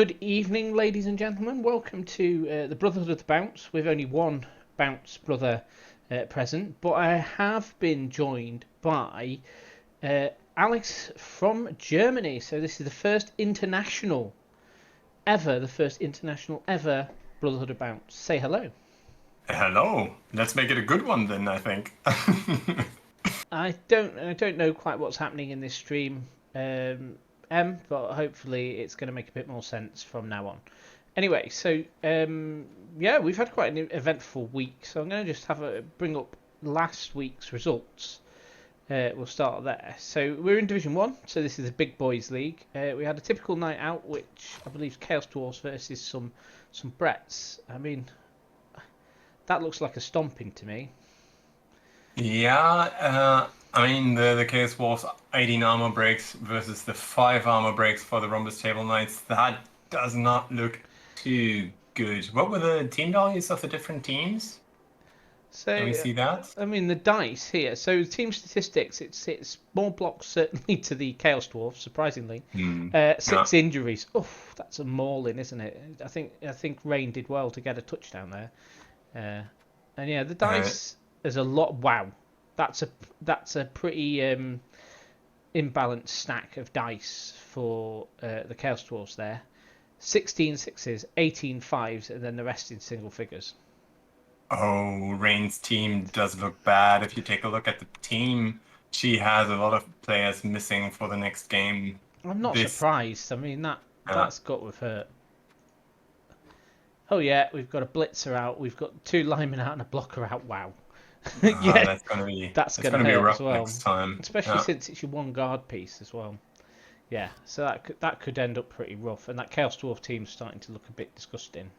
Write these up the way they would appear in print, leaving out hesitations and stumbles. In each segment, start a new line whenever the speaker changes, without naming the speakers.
Good evening, ladies and gentlemen. Welcome to the Brotherhood of the Bounce. We've only one Bounce brother present, but I have been joined by Alex from Germany. So this is the first international ever Brotherhood of Bounce. Say hello.
Hello. Let's make it a good one then, I think.
I don't know quite what's happening in this stream, but hopefully it's going to make a bit more sense from now on. Anyway, so yeah, we've had quite an eventful week, so I'm going to just bring up last week's results. We'll start there. So we're in Division 1, so this is the Big Boys League. We had a typical night out, which I believe is Chaos Dwarfs versus some Bretts. I mean, that looks like a stomping to me.
I mean the case was 18 armor breaks versus the 5 armor breaks for the Rhombus Table Knights. That does not look too good. What were the team values of the different teams? Can we
So,
see that?
I mean, the dice here. So, team statistics, it's more blocks certainly to the Chaos Dwarfs, surprisingly.
Yeah.
6 injuries. Oh, that's a mauling, isn't it? I think Rain did well to get a touchdown there. And yeah, the
Uh,
dice is a lot. Wow, that's a pretty imbalanced stack of dice for the Chaos Dwarfs there. 16 sixes, 18 fives, and then the rest in single figures.
oh, Rain's team does look bad. If you take a look at the team, she has a lot of players missing for the next game.
I'm not
This,
surprised. I mean
uh,
that's got with her. Oh yeah, we've got a blitzer out. We've got 2 linemen out and a blocker out. Wow. Yeah,
that's gonna be
that's
it's
gonna
gonna be
hurt as
rough
well,
next time.
especially
Yeah.
since it's your one guard piece as well. Yeah, so that could end up pretty rough, and that Chaos Dwarf team's starting to look a bit disgusting.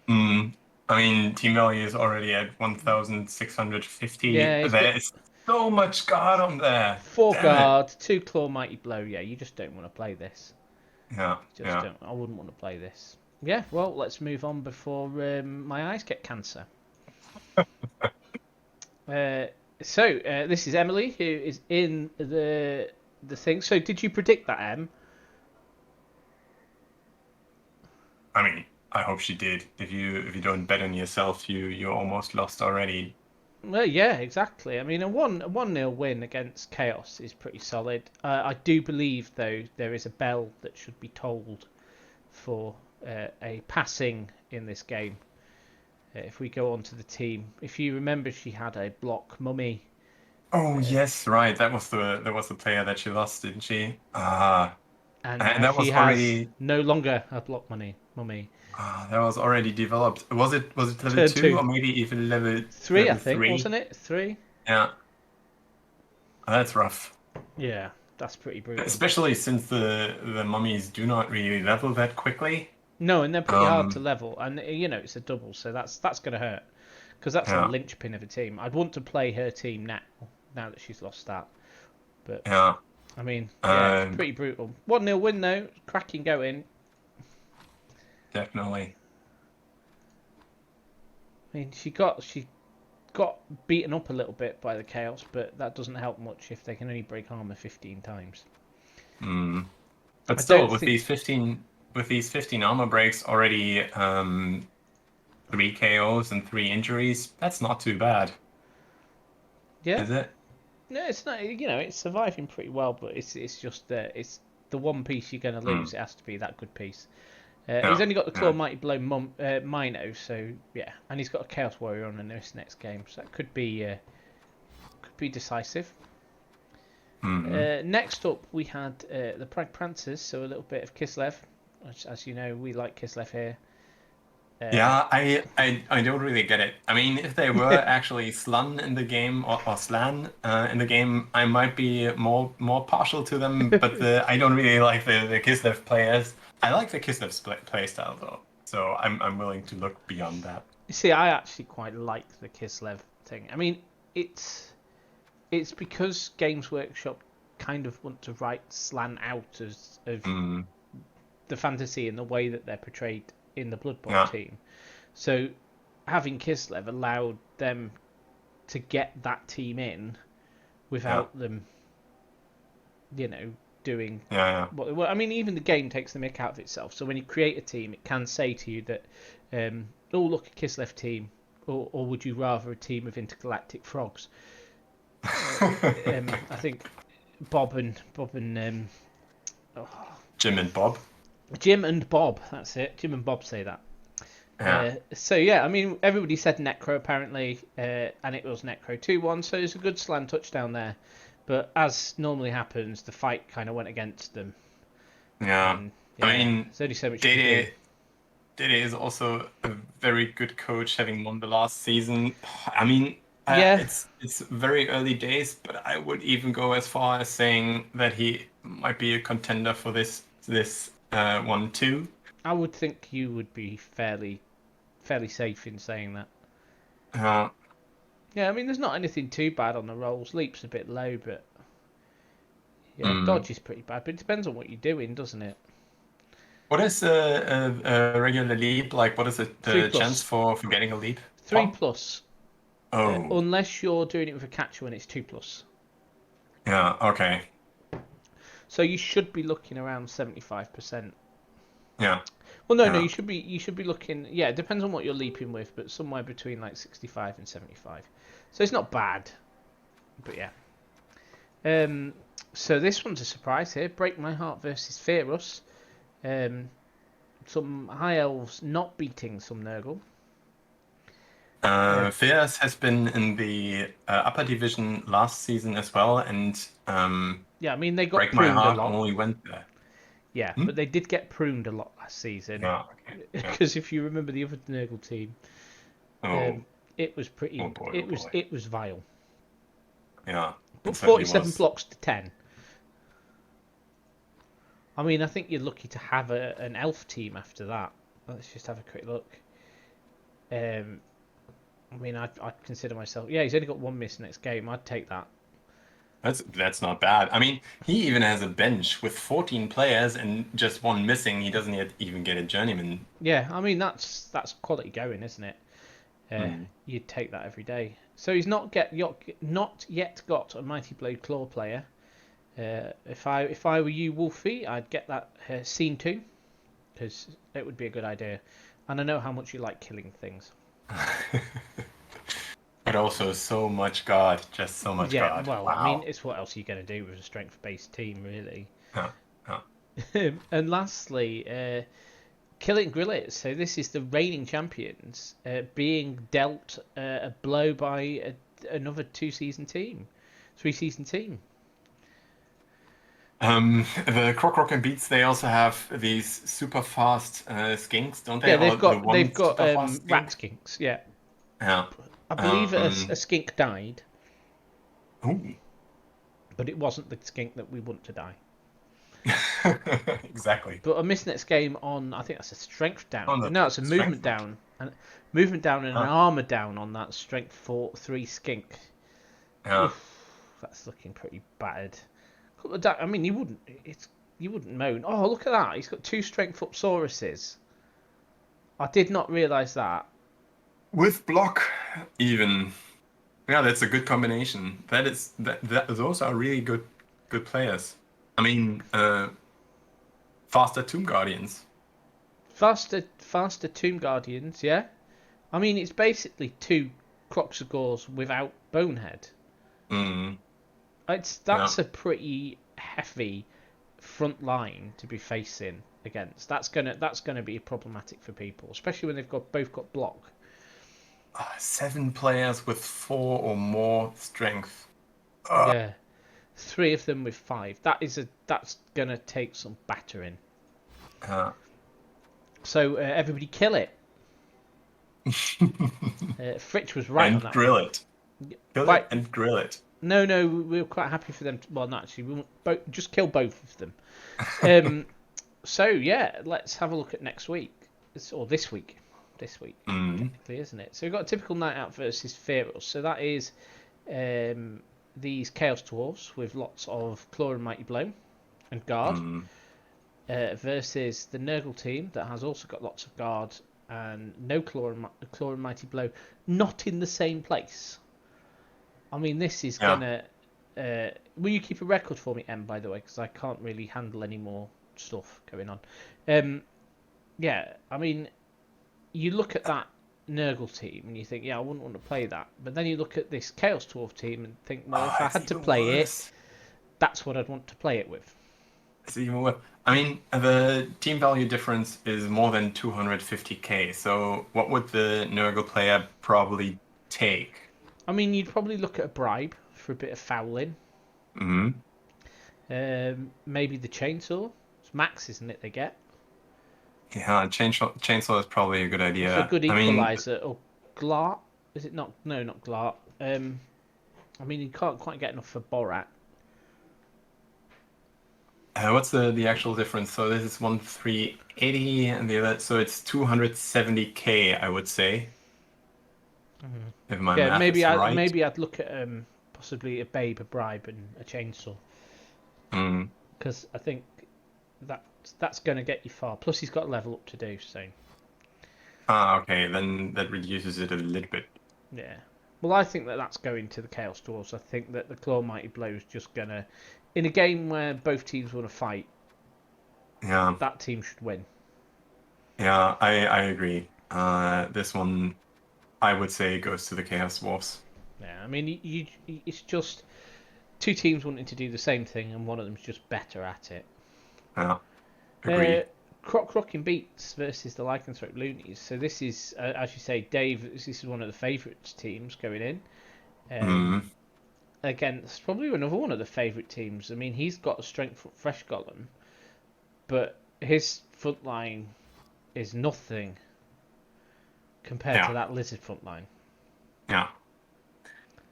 Mm. I mean, team value is already at 1,650.
Yeah, he's got
There's so much guard on there.
4
Damn it.
guard, 2 claw mighty blow. Yeah, you just don't want to play this.
Yeah,
You just
yeah.
don't. I wouldn't want to play this. Yeah, well, let's move on before my eyes get cancer. Uh, so this is Emily who is in the thing. So did you predict that, Em?
I mean, I hope she did. If you don't bet on yourself, you're almost lost already.
Well, yeah, exactly. I mean, a one nil win against Chaos is pretty solid. I do believe though there is a bell that should be tolled for a passing in this game. If we go on to the team, if you remember, she had a block mummy.
Oh
Uh,
yes, right. That was the player that she lost, didn't she?
and
And
now
that
she
was
has
already
no longer a block money mummy.
that was already developed. Was it level
Turn
2
two,
or maybe even level
three, I
level
think,
3?
wasn't it? Three.
Yeah, that's rough.
Yeah, that's pretty brutal.
Especially since the mummies do not really level that quickly.
No, and they're pretty hard to
Um,
level, and it's a double, so that's gonna hurt because that's a
yeah,
linchpin of a team. I'd want to play her team now that she's lost that. But
yeah,
I mean, yeah, it's
uh,
pretty brutal. 1-0 win though, cracking going.
definitely.
I mean, she got beaten up a little bit by the chaos, but that doesn't help much if they can only break armor 15 times.
Mm. But
I
still,
don't
with
think.
these 15 armor breaks already, 3 KOs and 3 injuries, that's not too bad,
Yeah,
is it?
no, it's not. It's surviving pretty well, but it's just that it's the one piece you're going to lose.
Mm.
It has to be that good piece. He's
Yeah,
only got the Claw
yeah.
Mighty Blow Mino, so yeah, and he's got a Chaos Warrior on in this next game, so that could be decisive.
Hmm.
Next up, we had the Prag Prancers, so a little bit of Kislev. As you know, we like Kislev here. Uh,
Yeah, I don't really get it. I mean, if they were actually Slun in the game or Slan in the game, I might be more partial to them. But I don't really like the Kislev players. I like the Kislev playstyle though, so I'm willing to look beyond that.
you see, I actually quite like the Kislev thing. I mean, it's because Games Workshop kind of want to write Slan out as of
Mm,
the fantasy in the way that they're portrayed in the Blood Bowl
yeah,
team. So having Kislev allowed them to get that team in
yeah,
without them, you know, doing.
Yeah.
Well, I mean, even the game takes the mick out of itself. So when you create a team, it can say to you that, oh look, a Kislev team, or would you rather a team of intergalactic frogs? I think Bob and oh,
Jim and Bob.
Jim and Bob. That's it. Jim and Bob say that.
Yeah.
So yeah, I mean, everybody said Necro apparently, and it was Necro 2-1. So it's a good slam touchdown there. But as normally happens, the fight kind of went against them.
Yeah.
And,
I mean,
there's only so much you can do.
Dede is also a very good coach, having won the last season. I mean,
Yeah.
it's very early days, but I would even go as far as saying that he might be a contender for this one too.
I would think you would be fairly safe in saying that.
Uh,
Yeah, I mean, there's not anything too bad on the rolls. Leap's a bit low, but yeah,
mm.
dodge is pretty bad. But it depends on what you're doing, doesn't it?
What is a regular leap like? What is it,
3
the chance
plus.
for getting a leap?
3
Tom?
plus.
Oh,
Unless you're doing it with a catcher when it's 2 plus.
yeah, okay.
So you should be looking around 75%.
Yeah,
Well, no,
yeah.
you should be looking. Yeah, it depends on what you're leaping with, but somewhere between like 65 and 75. So it's not bad, but yeah. So this one's a surprise here. Break My Heart versus Fear Us. Some high elves not beating some Nurgle.
Fears has been in the upper division last season as well, and
Yeah, I mean they got
Break My
pruned a
Heart
lot.
only went there.
Yeah,
Hmm?
but they did get pruned a lot last season.
Yeah, okay. Yeah.
Because if you remember the other Nurgle team,
Oh,
it was pretty.
oh boy,
it
oh
was
boy.
it was vile.
Yeah,
But
it certainly
47
was.
blocks to 10. I mean, I think you're lucky to have an elf team after that. Let's just have a quick look. I mean, I'd consider myself. Yeah, he's only got 1 miss next game. I'd take that.
That's not bad. I mean, he even has a bench with 14 players and just 1 missing. He doesn't yet even get a journeyman.
Yeah, I mean that's quality going, isn't it?
Hmm.
You'd take that every day. So he's not yet got a Mighty Blade Claw player. If I were you, Wolfie, I'd get that scene 2 because it would be a good idea. And I know how much you like killing things.
But also so much guard, just so much
Yeah,
guard.
well,
Wow.
I mean, it's what else are you going to do with a strength-based team, really?
Yeah, yeah.
And lastly, Killing Grillet. So this is the reigning champions being dealt a blow by another 2-season team, 3-season team.
The Krok and Beats, they also have these super fast skinks, don't they?
Yeah,
Or the one
they've got
super fast
rat
skink?
skinks. Yeah,
Yeah.
I believe a skink died,
Ooh.
but it wasn't the skink that we want to die.
Exactly.
But a miss next game on, I think that's a strength down.
On the
No, it's a movement
strength
down, and an armor down on that strength 3 skink.
Yeah.
Oof, that's looking pretty battered. I mean, you wouldn't moan. Oh, look at that! He's got 2 strength Upsauruses. I did not realise that.
With block, even. Yeah, that's a good combination. Those are really good players. I mean, faster Tomb Guardians.
Faster Tomb Guardians, yeah. I mean, it's basically 2 Croxagores without Bonehead.
Mm.
That's a pretty heavy front line to be facing against. That's gonna be problematic for people, especially when they've both got block.
7 players with 4 or more strength.
Yeah, 3 of them with 5. That's gonna take some battering. So everybody kill it. Fritch was right
and
on that.
Drill it. Kill
Right.
it and grill it.
No, we were quite happy for them. Well, not actually. We won't just kill both of them. So yeah, let's have a look at next week, or this week. Technically, isn't it? So we've got a typical night out versus Feros. So that is these Chaos Dwarves with lots of Claw and Mighty Blow and Guard versus the Nurgle team that has also got lots of Guard and no Claw and Mighty Blow, not in the same place. I mean, this is gonna Will you keep a record for me, Em, by the way? Because I can't really handle any more stuff going on. Yeah, I mean, you look at that Nurgle team and you think, yeah, I wouldn't want to play that. But then you look at this Chaos Dwarf team and think, well,
Oh,
if I
it's
had to
even
play it,
worse.
that's what I'd want to play it with.
It's even worse. I mean, the team value difference is more than 250k. So what would the Nurgle player probably take?
I mean, you'd probably look at a bribe for a bit of fouling.
Hmm.
Maybe the chainsaw. It's max, isn't it? They get
Yeah, chainsaw is probably a good
for a
idea.
good
I mean,
equalizer. Or Glart? Is it not? No, not Glart. I mean, you can't quite get enough for Borat.
what's the actual difference? So this is 1380 and the other, so it's 270k, I would say, if my
Yeah,
math
maybe
is right.
I'd look at possibly a babe, a bribe, and a chainsaw
Mm.
because I think that that's going to get you far. Plus, he's got a level up to do. So
Ah, okay, then that reduces it a little bit.
yeah. Well, I think that that's going to the Chaos Dwarves. I think that the Claw Mighty Blow is just gonna, in a game where both teams want to fight,
Yeah,
that team should win.
yeah, I agree. This one I would say goes to the Chaos Dwarfs.
Yeah, I mean, it's just two teams wanting to do the same thing, and one of them's just better at it.
Yeah,
Uh,
agree.
Croc Beats versus the Lycanthrope Loonies. So this is, as you say, Dave. This is one of the favourite teams going in. Um,
Mm.
Again, it's probably another one of the favourite teams. I mean, he's got a strength foot fresh golem, but his front line is nothing compared to
Yeah,
that lizard front line.
yeah.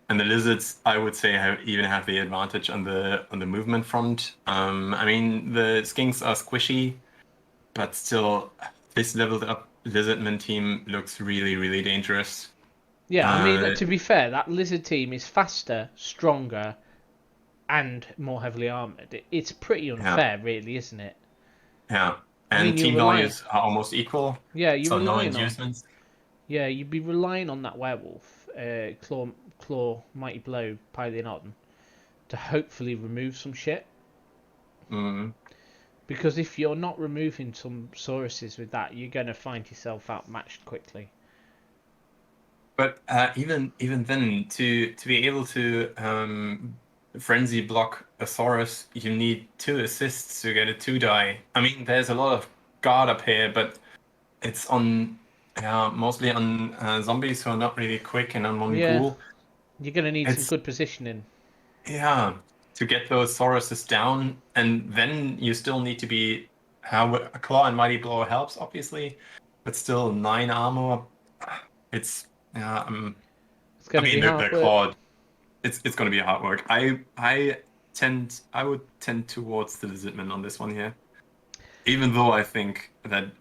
And the lizards, I would say, even have the advantage on the movement front. I mean, the skinks are squishy, but still, this leveled up lizardman team looks really, really dangerous.
Yeah, I mean,
Uh,
to be fair, that lizard team is faster, stronger, and more heavily armored. It's pretty
yeah,
unfair, really, isn't it?
yeah.
I mean,
And team values are almost equal,
yeah, you're
so no
relying on,
inducements.
yeah, you'd be relying on that werewolf, Claw, Mighty Blow, piling on to hopefully remove some shit.
Mm.
Because if you're not removing some Sauruses with that, you're gonna find yourself outmatched quickly.
But even then, to be able to frenzy block a Saurus, you need two assists to get a two die. I mean, there's a lot of guard up here, but it's on mostly on zombies who are not really quick and on one
Yeah,
ghoul.
you're gonna need some
It's
good positioning.
yeah to get those Sauruses down, and then you still need to be how a claw and mighty blow helps obviously, but still 9 armor. It's yeah.
It's
I
gonna
mean
be
the
hard work.
claw it's going to be hard work. I would tend towards the Lizardman on this one here, even though I think that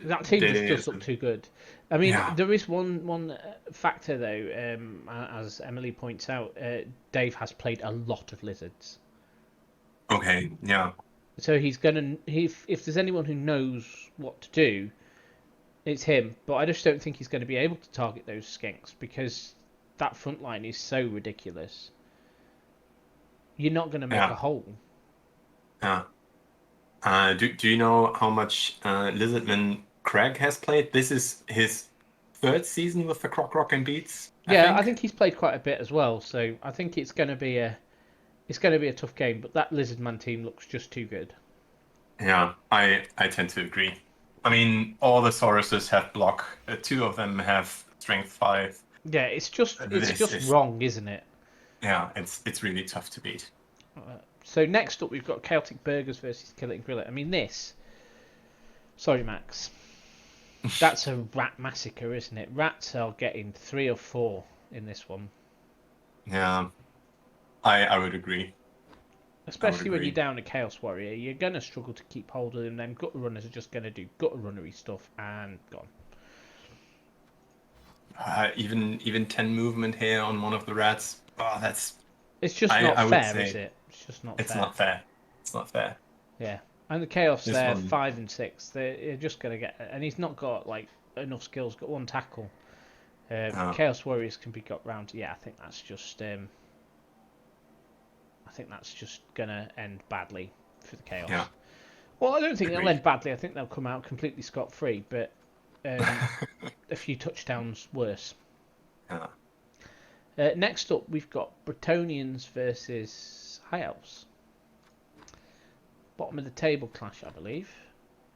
That team just
Dede
does
is
look too good. I mean,
yeah.
there is one factor though. As Emily points out, Dave has played a lot of lizards,
Okay, yeah,
so he's gonna. If there's anyone who knows what to do, it's him. But I just don't think he's going to be able to target those skinks because that front line is so ridiculous. You're not going to make a
yeah,
hole.
yeah. Do you know how much Lizardman Craig has played? This is his third season with the Croc Rock and Beats, I
Yeah, I
think.
think he's played quite a bit as well. So I think it's going to be a tough game. But that Lizardman team looks just too good.
Yeah, I tend to agree. I mean, all the Sauruses have block. Two of them have strength 5.
Yeah, it's
This
just
is
wrong, isn't it?
yeah, it's really tough to beat.
So next up, we've got Celtic Burgers versus Kill It and Grill It. I mean, this. Sorry, Max. That's a rat massacre, isn't it? Rats are getting 3 or 4 in this one,
Yeah, I would agree. I would
especially when you're
agree.
down a Chaos Warrior. You're gonna struggle to keep hold of them. Them gutter runners are just gonna do gutter runnery stuff and gone.
Even 10 movement here on one of the rats. Oh, that's
It's just not
I would
fair, is
say
it? It's just not
it's
fair.
not fair. It's not fair.
Yeah, and the Chaos
This
there,
one,
5 and 6. They're just gonna get, and he's not got like enough skills. Got one tackle.
uh,
Chaos Warriors can be got round. Yeah, I think that's just I think that's just going to end badly for the Chaos.
Yeah.
Well, I don't think it'll
Agreed.
end badly. I think they'll come out completely scot-free, but a few touchdowns worse.
Yeah.
Next up, we've got Bretonians versus High Elves. Bottom of the table clash, I believe.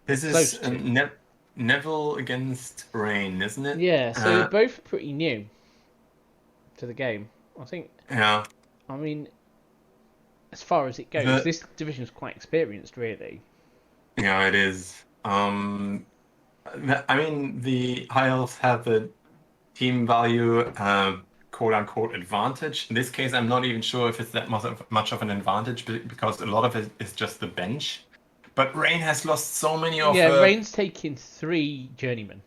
This
Close
is
to.
Neville against Rain, isn't it?
Yeah, so they're both pretty new to the game. I think.
Yeah.
I mean, as far as it goes, this division's quite experienced, really.
Yeah, it is. I mean, the High Elves have the team value, quote unquote, advantage. In this case, I'm not even sure if it's that much of an advantage because a lot of it is just the bench. But Rain has lost so many of
Yeah,
her.
Rain's taking 3 journeymen.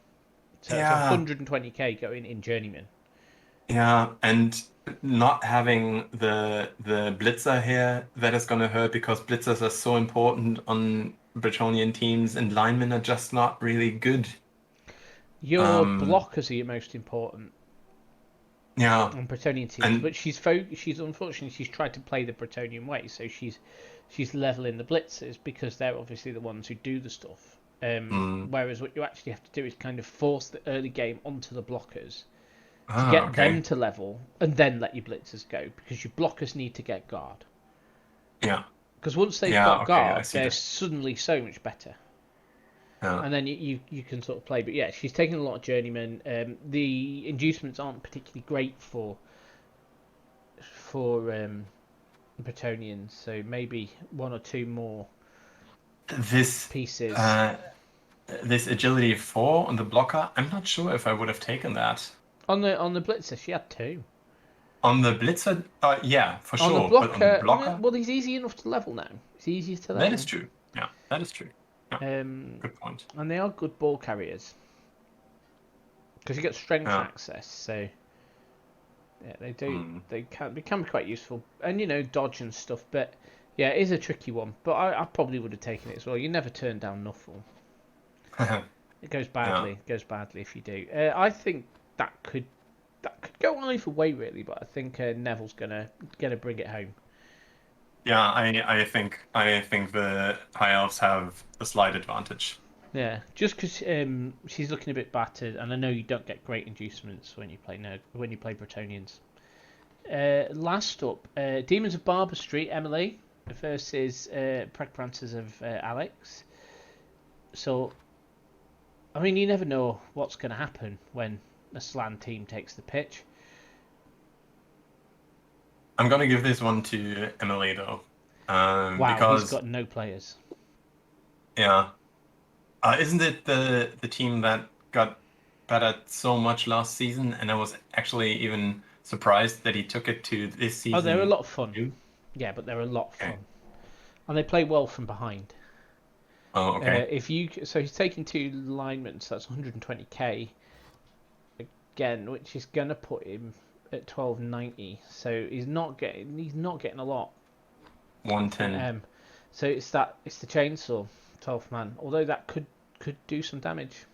So it's
Yeah,
120k going in journeymen.
yeah, and not having the blitzer here, that is going to hurt because blitzers are so important on Bretonian teams, and linemen are just not really good.
Your blockers are your most important
Yeah,
on Bretonian teams,
and
but she's unfortunately tried to play the Bretonian way, so she's leveling the blitzers because they're obviously the ones who do the stuff. Whereas what you actually have to do is kind of force the early game onto the blockers to get
okay.
them to level, and then let your blitzers go because your blockers need to get guard.
Yeah,
Because once they've
yeah,
got
okay, I
guard,
see
they're
that.
suddenly so much better.
Yeah.
And then you can sort of play. But yeah, she's taking a lot of journeymen. The inducements aren't particularly great for Bretonians, so maybe 1 or 2 more
This
pieces.
uh this agility 4 on the blocker, I'm not sure if I would have taken that.
On the blitzer, she had 2.
On the blitzer, yeah, for
On the
sure, but on the
blocker,
blocker,
well, he's easy enough to level now. It's easier to
that is
level.
true. Yeah, that is true. Yeah,
Um,
good point.
and they are good ball carriers because you get strength
Yeah.
access. So yeah, they do.
Hmm.
They can be quite useful, and dodge and stuff. But yeah, it is a tricky one. But I probably would have taken it as well. You never turn down Nuffle. It goes
Yeah.
badly. It goes badly if you do. I think that could go either way really, but I think Neville's gonna bring it home.
Yeah, I think the High Elves have a slight advantage.
Yeah, just because she's looking a bit battered, and I know you don't get great inducements when you play Bretonians. Last up, Demons of Barber Street, Emily versus Pragprances of Alex. So, I mean, you never know what's going to happen when a Slan team takes the pitch.
I'm gonna give this one to Emily though,
Wow, he's
because
got no players.
yeah, isn't it the team that got better so much last season, and I was actually even surprised that he took it to this
Oh, they're a
season
lot of fun.
too.
Yeah, but they're a lot of
Okay.
fun, and they play well from behind.
Oh, okay.
So he's taking 2 linemen, so that's 120k again, which is gonna put him at 1290. So he's not getting a lot.
110.
So it's the chainsaw 12th man. Although that could do some damage.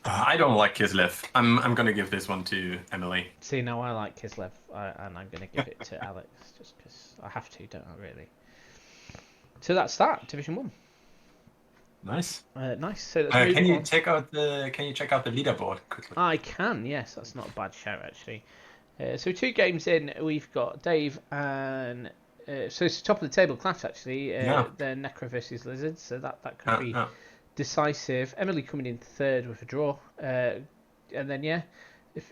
I don't like Kislev. I'm gonna give this one to Emily.
See, now I like Kislev, and I'm gonna give it to Alex just because I have to, don't I? Really. So that's that Division 1.
Nice.
Nice. So let's move
Can you
on.
check out the leaderboard quickly?
I can, yes, that's not a bad shout actually. So 2 games in, we've got Dave and so it's top of the table clash actually.
Yeah.
They're Necro versus Lizards, so that could be
Yeah.
decisive. Emily coming in 3rd with a draw, and then yeah,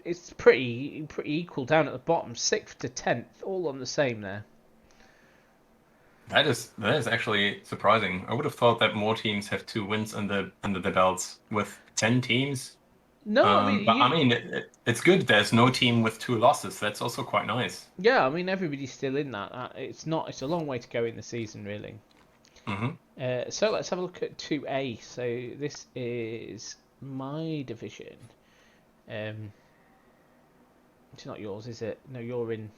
it's pretty equal down at the bottom, 6th to 10th, all on the same there.
That is actually surprising. I would have thought that more teams have 2 wins under the belts with 10 teams.
No, I mean
But I mean, it's good. There's no team with 2 losses. That's also quite nice.
yeah, I mean everybody's still in that. It's a long way to go in the season really. So let's have a look at 2A. So this is my division. It's not yours, is it? No, you're in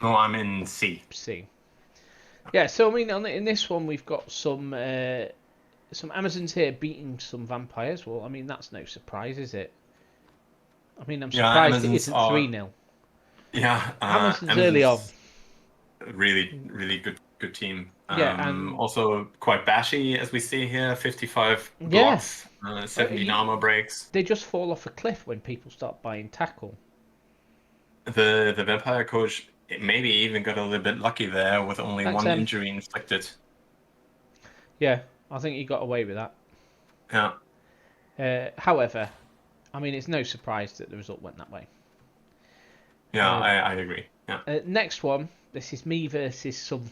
No, I'm in C.
C. Yeah, so I mean, in this one we've got some Amazons here beating some vampires. Well, I mean that's no surprise, is it? I mean, I'm surprised it isn't 3-0.
Yeah,
Amazons early on.
really good team.
Yeah, and
Also quite bashy as we see here. 55
yeah,
blocks, 17
you,
armor breaks.
they just fall off a cliff when people start buying tackle.
The vampire coach maybe even got a little bit lucky there with only
Thanks,
one
Em.
injury inflicted.
Yeah, I think he got away with that.
Yeah,
However, I mean, it's no surprise that the result went that way.
yeah,
Uh,
I agree. Yeah.
next one, this is me versus some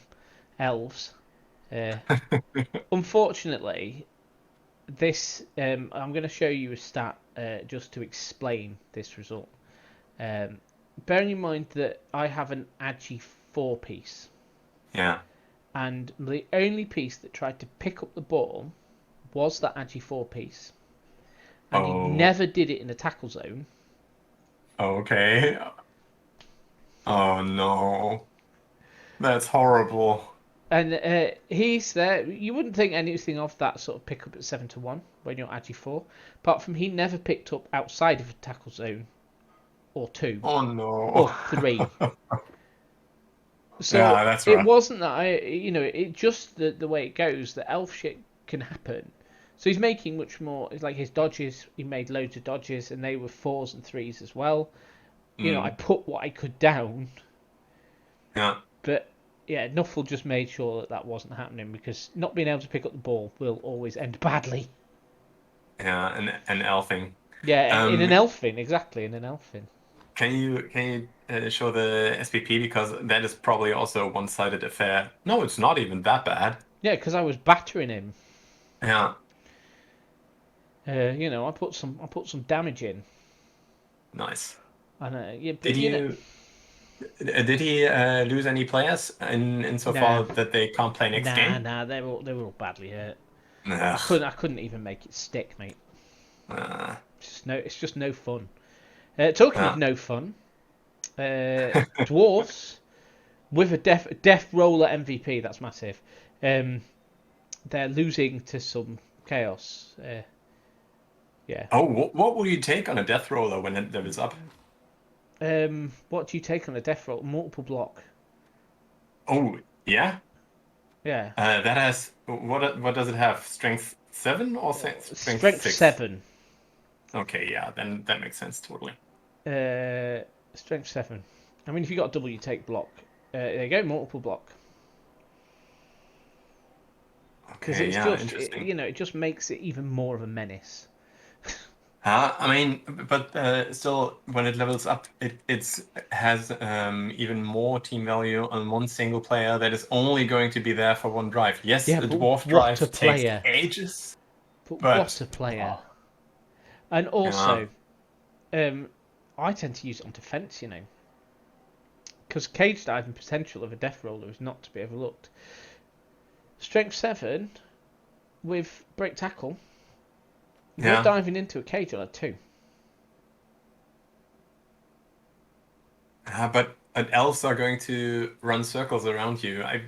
elves. Uh, unfortunately, this I'm going to show you a stat just to explain this result. Um, bearing in mind that I have an Agi 4 piece,
Yeah.
and the only piece that tried to pick up the ball was that Agi 4 piece, and he
Oh,
never did it in the tackle zone.
okay. Oh no. That's horrible.
And he's there. You wouldn't think anything of that sort of pick up at 7-1 when you're Agi 4, apart from he never picked up outside of a tackle zone or 2
Oh
or
no.
3. So
Yeah, that's
it
rough.
wasn't that it just the way it goes, the elf shit can happen. So he's making much more. It's like his dodges. He made loads of dodges, and they were 4s and 3s as well. I
Mm,
put what I could down,
yeah,
but yeah, Nuffle just made sure that that wasn't happening because not being able to pick up the ball will always end badly.
yeah, and elfing.
Yeah, in an
Um,
elfin, exactly in an elfin.
can you show the SPP because that is probably also a one-sided affair. No, it's not even that bad.
Yeah, because I was battering him.
Yeah,
I put some damage in,
nice.
and yeah, but
Did you did he lose any players in
nah,
insofar that they can't play next
nah,
game?
nah. They were all badly hurt. I
Ugh.
couldn't I couldn't even make it stick, mate.
Uh,
It's just no fun. Talking of
yeah.
no fun, dwarfs with a death roller MVP. That's massive. Um, they're losing to some chaos. Yeah.
Oh, what will you take on a death roller when it levels up?
What do you take on a death roll? Multiple block.
Oh, yeah.
Yeah.
That has what does it have? Strength 7 or strength
Strength
6?
7.
Okay, yeah, then that makes sense totally.
Uh, strength 7. I mean, if you got a double, you take block. There you go, multiple block. Because
Okay,
it's
yeah,
just,
interesting.
it just makes it even more of a menace.
I mean, but still, when it levels up, it has even more team value on one single player that is only going to be there for one drive. Yes,
Yeah,
a
but
dwarf
what a
drive takes
player.
ages,
But
but
what a player.
oh,
And
yeah,
also, I tend to use it on defense. Because cage diving potential of a death roller is not to be overlooked. Strength 7 with break tackle, you're
yeah.
diving into a cage on a 2.
But elves are going to run circles around you. I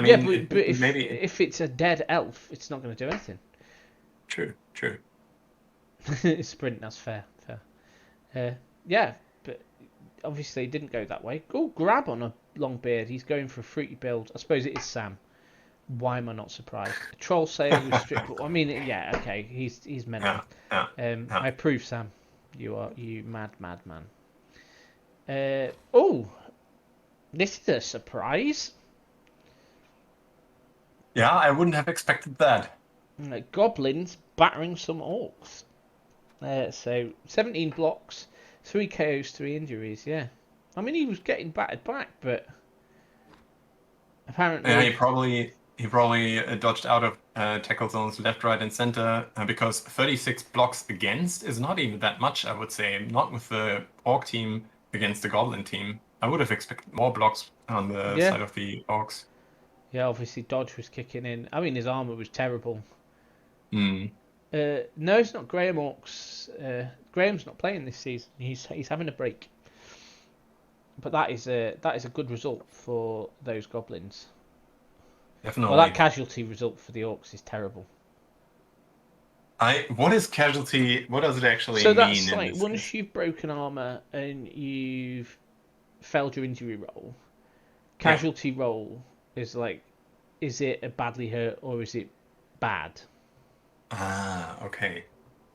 Yeah,
mean,
but if
maybe
if it's a dead elf, it's not going to do anything.
true.
Sprint, that's fair. Fair. Yeah, but obviously it didn't go that way. Oh, grab on a long beard. He's going for a fruity build. I suppose it is Sam. Why am I not surprised? A troll sail with strip. I mean, yeah, okay. He's mental.
Yeah, yeah, yeah.
I approve, Sam. You mad man. Oh, this is a surprise.
Yeah, I wouldn't have expected that.
Goblins battering some orcs. So 17 blocks, 3 KOs, 3 injuries. Yeah, I mean he was getting battered back, but
Yeah,
apparently,
he probably dodged out of tackle zones left, right, and center because 36 blocks against is not even that much, I would say. Not with the Orc team against the Goblin team. I would have expected more blocks on the
yeah,
side of the Orcs.
yeah. Obviously, dodge was kicking in. I mean his armor was terrible.
Hmm.
No, it's not Graham Orcs. Graham's not playing this season. He's having a break. But that is a good result for those goblins. Well, that
Definitely.
casualty result for the orcs is terrible.
What is casualty? What does it actually
So
mean
that's
in
like
this
once
case?
you've broken armor and you've failed your injury roll, Casualty roll is like, is it a badly hurt or is it bad?
Ah, okay.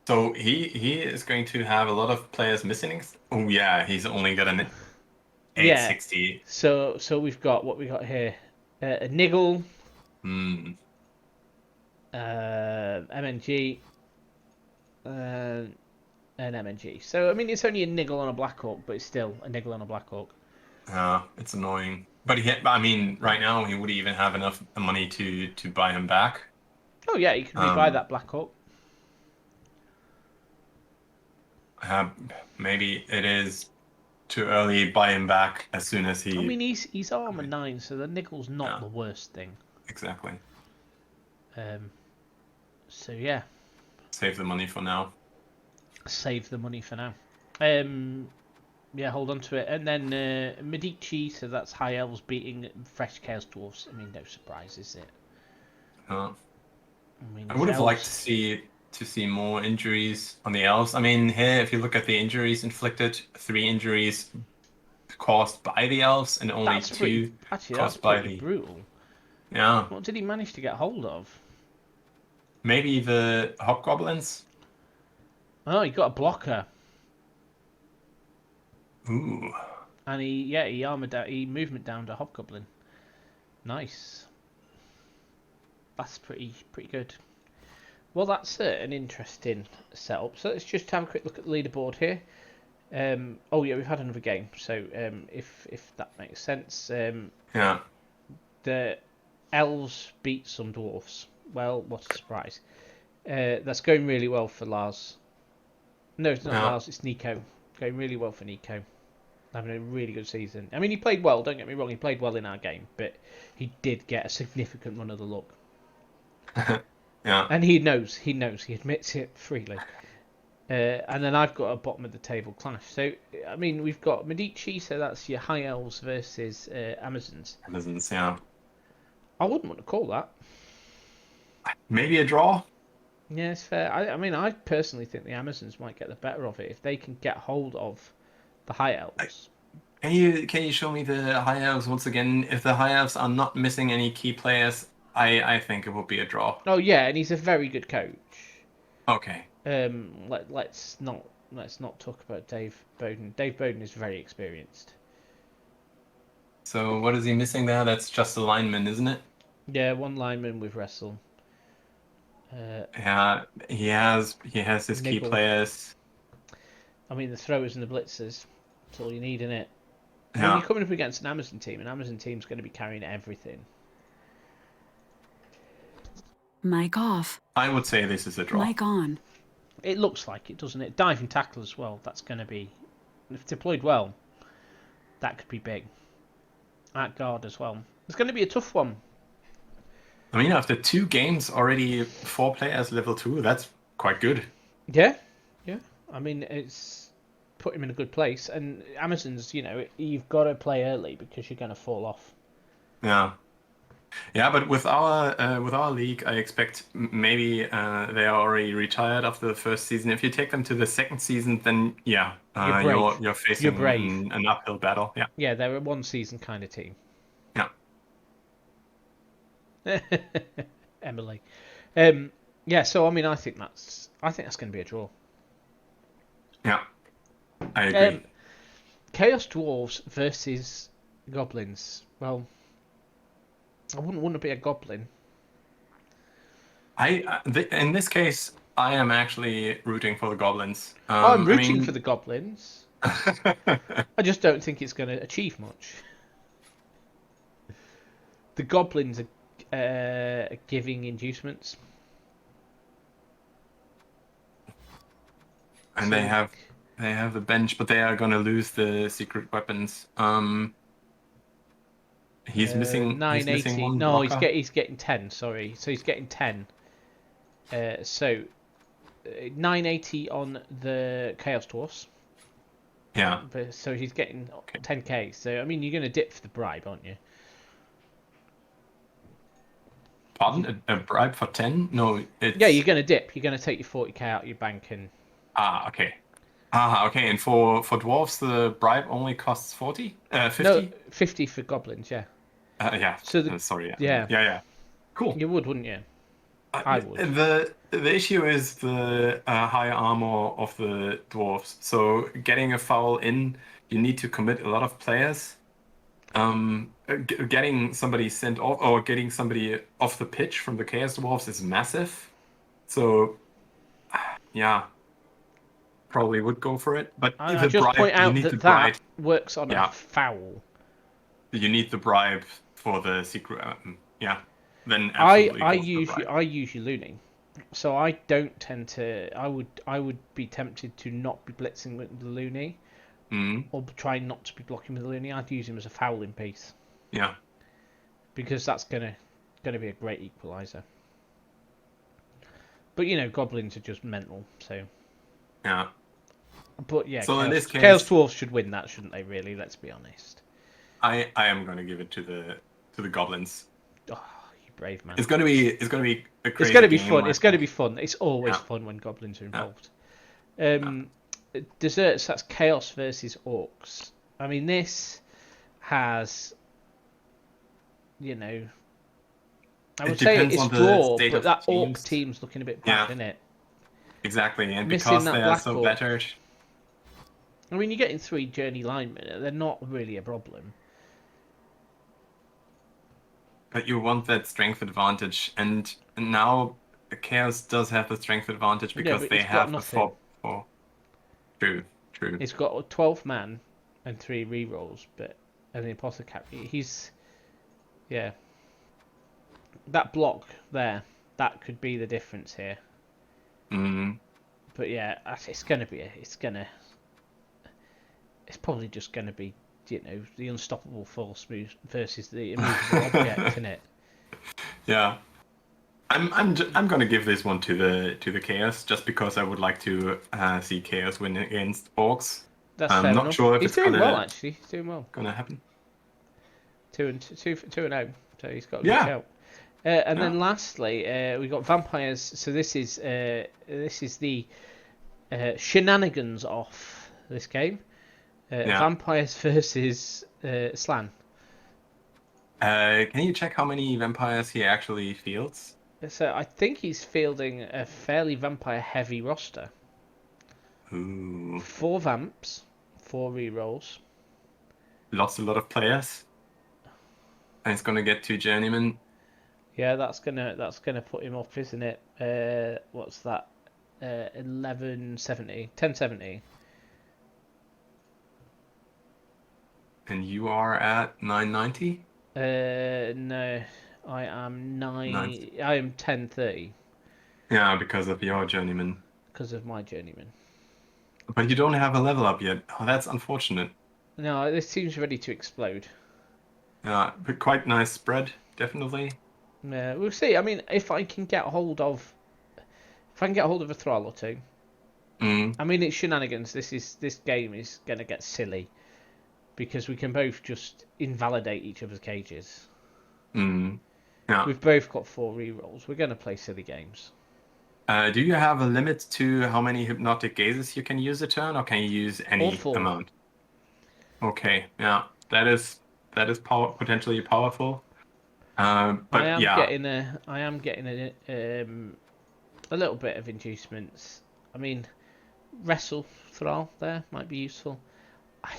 So he is going to have a lot of players missing. Oh yeah, he's only got an
Yeah.
860.
So we've got what we got here: a niggle,
Hmm.
MNG, an MNG. So I mean, it's only a niggle on a Black Hawk, but it's still a niggle on a Black Hawk.
It's annoying. But I mean, right now he would even have enough money to buy him back.
Oh yeah, you can rebuy
Um,
that Black Hawk.
uh, Maybe it is too early. Buy him back as soon as
I
he.
mean, he's
I
armor
mean,
9, so the niggle's not
yeah,
the worst thing.
exactly.
Um, so yeah,
Save the money for now.
save the money for now. Um, yeah, hold on to it, and then Medici. So that's High Elves beating fresh Chaos Dwarfs. I mean, no surprise, is it?
Uh,
I mean,
I
it's
would have liked
Elves.
to see more injuries on the elves. I mean, here if you look at the injuries inflicted, 3 injuries caused by the elves and only
That's pretty.
two
Actually, that's
caused by
pretty
the.
brutal.
Yeah,
What did he manage to get hold of?
maybe the hobgoblins.
Oh, he got a blocker,
Ooh.
and he armored down, he movement down to Hobgoblin. Nice. That's pretty good. Well, that's an interesting setup. So let's just have a quick look at the leaderboard here. Oh yeah, we've had another game. So if that makes sense,
Yeah.
the elves beat some dwarfs. Well, what a surprise! That's going really well for Lars. No, it's not
Yeah.
Lars. It's Nico. Going really well for Nico. Having a really good season. I mean, he played well. Don't get me wrong. He played well in our game, but he did get a significant run of the luck,
Yeah.
and he knows. He knows. He admits it freely. And then I've got a bottom of the table clash. So I mean, we've got Medici. So that's your high elves versus Amazons.
Amazons, yeah.
I wouldn't want to call that.
Maybe a draw.
Yeah, it's fair. I mean, I personally think the Amazons might get the better of it if they can get hold of the high elves.
Can you show me the high elves once again? If the high elves are not missing any key players, I think it will be a draw.
Oh yeah, and he's a very good coach.
Okay.
Let's not talk about Dave Bowden. Dave Bowden is very experienced.
So what is he missing there? That's just alignment, isn't it?
Yeah, one lineman with wrestle.
Yeah, he has his key
Niggle.
players.
I mean, the throwers and the blitzers. That's all you need in it. I mean,
Yeah,
you're coming up against an Amazon team. An Amazon team's going to be carrying everything.
Mic off.
I would say this is a draw.
Mic on.
It looks like it, doesn't it? Diving tackle as well. That's going to be, if deployed well, that could be big. At guard as well. It's going to be a tough one.
I mean, after 2 games already, 4 players level 2. That's quite good.
Yeah, yeah. I mean, it's put him in a good place. And Amazons, you've got to play early because you're going to fall off.
Yeah. Yeah, but with our league, I expect maybe they are already retired after the first season. If you take them to the second season, then yeah,
You're brave.
you're facing
You're brave.
an uphill battle. Yeah,
Yeah, they're a one-season kind of team.
yeah.
Emily. Yeah. So I mean, I think that's going to be a draw.
Yeah, I agree.
Chaos Dwarves versus Goblins. Well, I wouldn't want to be a Goblin.
In this case, I am actually rooting for the goblins.
I'm
I
rooting
mean,
for the Goblins. I just don't think it's going to achieve much. The Goblins are giving inducements.
and
So,
they have the bench, but they are gonna lose the secret weapons. He's missing
980.
one
No,
blocker.
he's getting 10. Sorry, so he's getting 10. So 980 on the Chaos Dwarfs.
Yeah.
So he's getting
Okay.
10k. So I mean, you're going to dip for the bribe, aren't you?
Pardon? A bribe for 10? No, it's...
Yeah, you're going to dip. You're going to take your 40k out of your bank and.
Okay. Ah, okay. And for dwarves, the bribe only costs 40,
No,
50.
50 for goblins. Yeah.
Yeah.
So
Sorry.
yeah,
Yeah, yeah. Cool.
you would, wouldn't you?
Uh,
I would.
the issue is the high armor of the dwarves. So getting a foul in, you need to commit a lot of players. Getting somebody sent off or getting somebody off the pitch from the Chaos Dwarves is massive. So yeah, probably would go for it. But
I
the
just
bribe,
point
you
out
need the
that that
bribe.
works on a
Yeah,
foul.
you need the bribe for the secret. Yeah, then absolutely
I
go for the
use
bribe.
I use your looning, so I don't tend to. I would be tempted to not be blitzing with the loony
Mm,
or try not to be blocking with the loony. I'd use him as a fouling piece
yeah,
because that's gonna be a great equalizer. But goblins are just mental. So,
yeah.
but yeah,
So in this
Chaos
case,
Dwarves should win that, shouldn't they? Really, let's be honest.
I am going to give it to the goblins.
Oh, you brave man.
It's gonna be a
It's
crazy
gonna be
game,
fun.
I
It's gonna
think.
be fun. It's always
Yeah,
fun when goblins are
yeah,
involved.
yeah.
Um, Desserts. That's chaos versus orcs. I mean, this has, you know, I
It
would say
depends
it's
on the
draw,
state
but
of
that orc
teams.
team's looking a bit bad,
Yeah,
isn't it?
exactly. And
Missing
because
that
they are
black
so
orc.
battered,
I mean, you're getting 3 journey linemen. They're not really a problem.
but you want that strength advantage. And now Chaos does have the strength advantage
Yeah,
because
but
they
it's got
have the
nothing.
four. True, true.
It's got a 12 man and 3 rerolls, but and the apothecary. Yeah, that block there. That could be the difference here.
Mm,
But yeah, it's probably just gonna be the unstoppable force move versus the immovable object, isn't it?
yeah. I'm gonna give this one to the Chaos just because I would like to see Chaos win against Orcs.
That's
I'm
fair
not
enough.
sure if
He's
it's
doing well
gonna
actually. He's doing well.
gonna happen.
2-0, so he's got a good
Yeah,
shout. And
yeah,
then lastly, we got vampires. So this is the shenanigans off this game.
yeah.
Vampires versus Slan.
Can you check how many vampires he actually fields?
So I think he's fielding a fairly vampire heavy roster.
Ooh,
4 vamps, 4 rerolls.
lost a lot of players. And he's gonna get 2 journeymen.
Yeah, that's gonna put him up, isn't it? What's that? 1170, 1070.
And you are at 990?
No, I am
Nine.
9. I am 1030
Yeah, because of your journeyman.
because of my journeyman.
But you don't have a level up yet. Oh, that's unfortunate.
No, this team's ready to explode.
Yeah, but quite nice spread, definitely.
We'll see. I mean, if I can get hold of a thrall or two.
Mm,
I mean, it's shenanigans. This game is gonna get silly because we can both just invalidate each other's cages.
mm. Yeah.
We've both got 4 rerolls. We're gonna play silly games.
Do you have a limit to how many hypnotic gazes you can use a turn, or can you use
All
any
4.
amount? Okay, yeah, that is potentially powerful.
I
But
am
yeah,
getting a little bit of inducements. I mean, wrestle thrall there might be useful. I,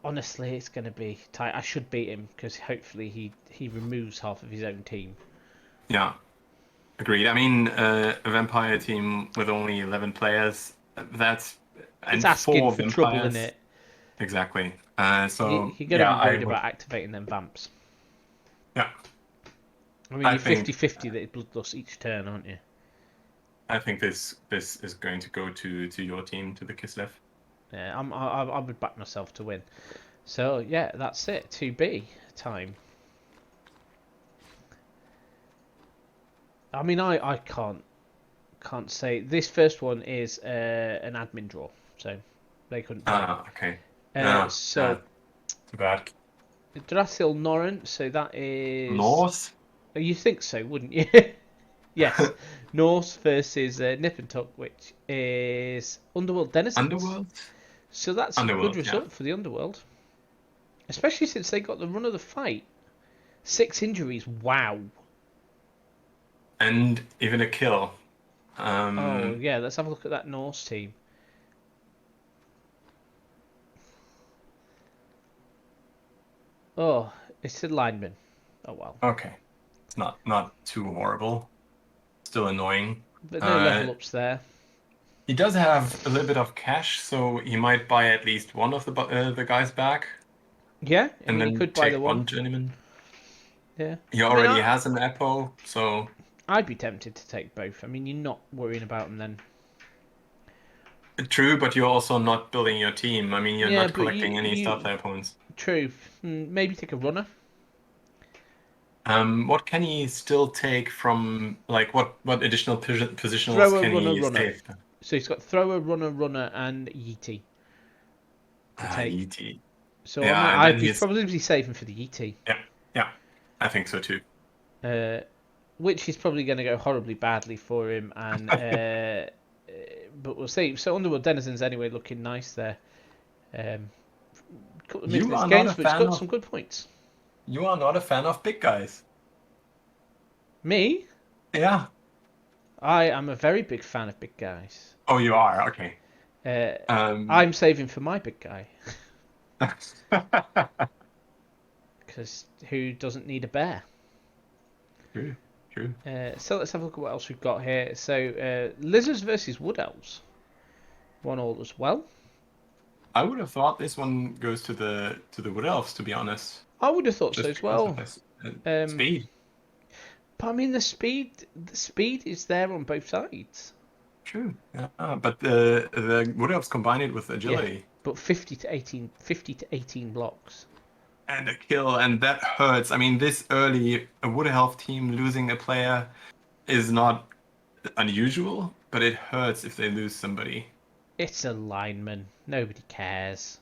honestly, it's going to be tight. I should beat him because hopefully he removes half of his own team.
yeah, agreed. I mean, a vampire team with only 11 players, that's and
It's asking
4
for trouble in
vampires.
it.
Exactly. So
You're going to
yeah,
be
I
worried
would.
about activating them vamps.
Yeah,
I mean,
I
you're
think
50-50 that it's bloodlust each turn, aren't you?
I think this is going to go to your team, to the Kislev.
Yeah, I would back myself to win. So yeah, that's it. 2B time. I mean, I can't say this first one is an admin draw, so they couldn't play.
Ah, okay.
So
Too bad.
Drasil Norrent, so that is.
North?
You think so, wouldn't you? Yes, Norse versus Nip and Tuck, which is Underworld Denizens.
Underworld?
So that's a good
Underworld, yeah.
result for the Underworld, especially since they got the run of the fight. 6 injuries, wow.
And even a kill.
Oh yeah, let's have a look at that Norse team. Oh, it's a lineman. Oh well,
Okay. It's not too horrible. Still annoying.
but no
Uh,
level ups there.
he does have a little bit of cash, so he might buy at least one of the guys back,
Yeah, I
and
mean he
then
could buy the
take
one.
one journeyman.
Yeah,
He
I mean
already has an Apo, so
I'd be tempted to take both. I mean you're not worrying about them then.
true, but you're also not building your team. I mean, you're
Yeah,
not
but
collecting any star
you
player points.
true. Maybe take a runner.
What can he still take from like what additional positionals
Thrower,
can
runner,
he
runner.
save?
So he's got thrower, runner, runner, and Yeetie to take.
ET.
So I mean,
Yeah, and
I'd
then
be
he's
probably saving for the Yeetie,
yeah, yeah. I think so too.
uh, which is probably going to go horribly badly for him. And but we'll see. So Underworld Denizens anyway, looking nice there. Couple of
You
misses
are not a
games, but it's
fan
got
of
some good points.
big guys.
Me,
Yeah.
I am a very big fan of big guys.
Oh, you are. Okay.
Uh,
Um.
I'm saving for my big guy because who doesn't need a bear?
True. True.
So let's have a look at what else we've got here. So lizards versus wood elves, 1-1 as well.
I would have thought this one goes to the Wood Elves, to be honest,
I would have thought so
just
as
because of
well.
this
Um,
speed.
but I mean the speed is there on both sides.
True. Yeah. But the Wood Elves combine it with
Yeah,
agility
but 50 to 18 blocks.
and a kill, and that hurts. I mean, this early, a Wood Elf team losing a player is not unusual, but it hurts if they lose somebody.
It's a lineman. Nobody cares.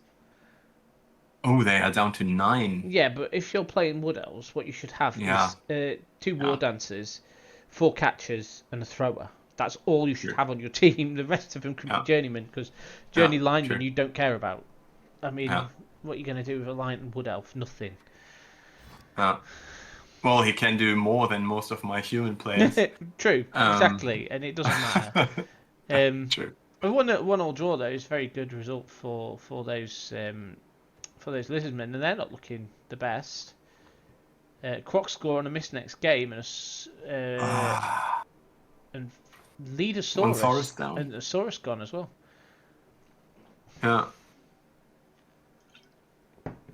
Oh, they are down to 9.
Yeah, but if you're playing wood elves, what you should have
Yeah.
is 2 war
Yeah.
dancers, 4 catchers, and a thrower. That's all you should
True.
have on your team. The rest of them can
Yeah.
be journeymen, because
Yeah.
journey linemen
True.
you don't care about. I mean,
Yeah.
what are you going to do with a lion and wood elf? Nothing.
Yeah. Well, he can do more than most of my human players.
True,
Um,
exactly, and it doesn't matter.
True.
But 1-1 draw though is a very good result for those lizardmen, and they're not looking the best. Croc score on a miss next game, and and
One
Leadosaurus
Forest down.
and Saurus gone as well.
Yeah.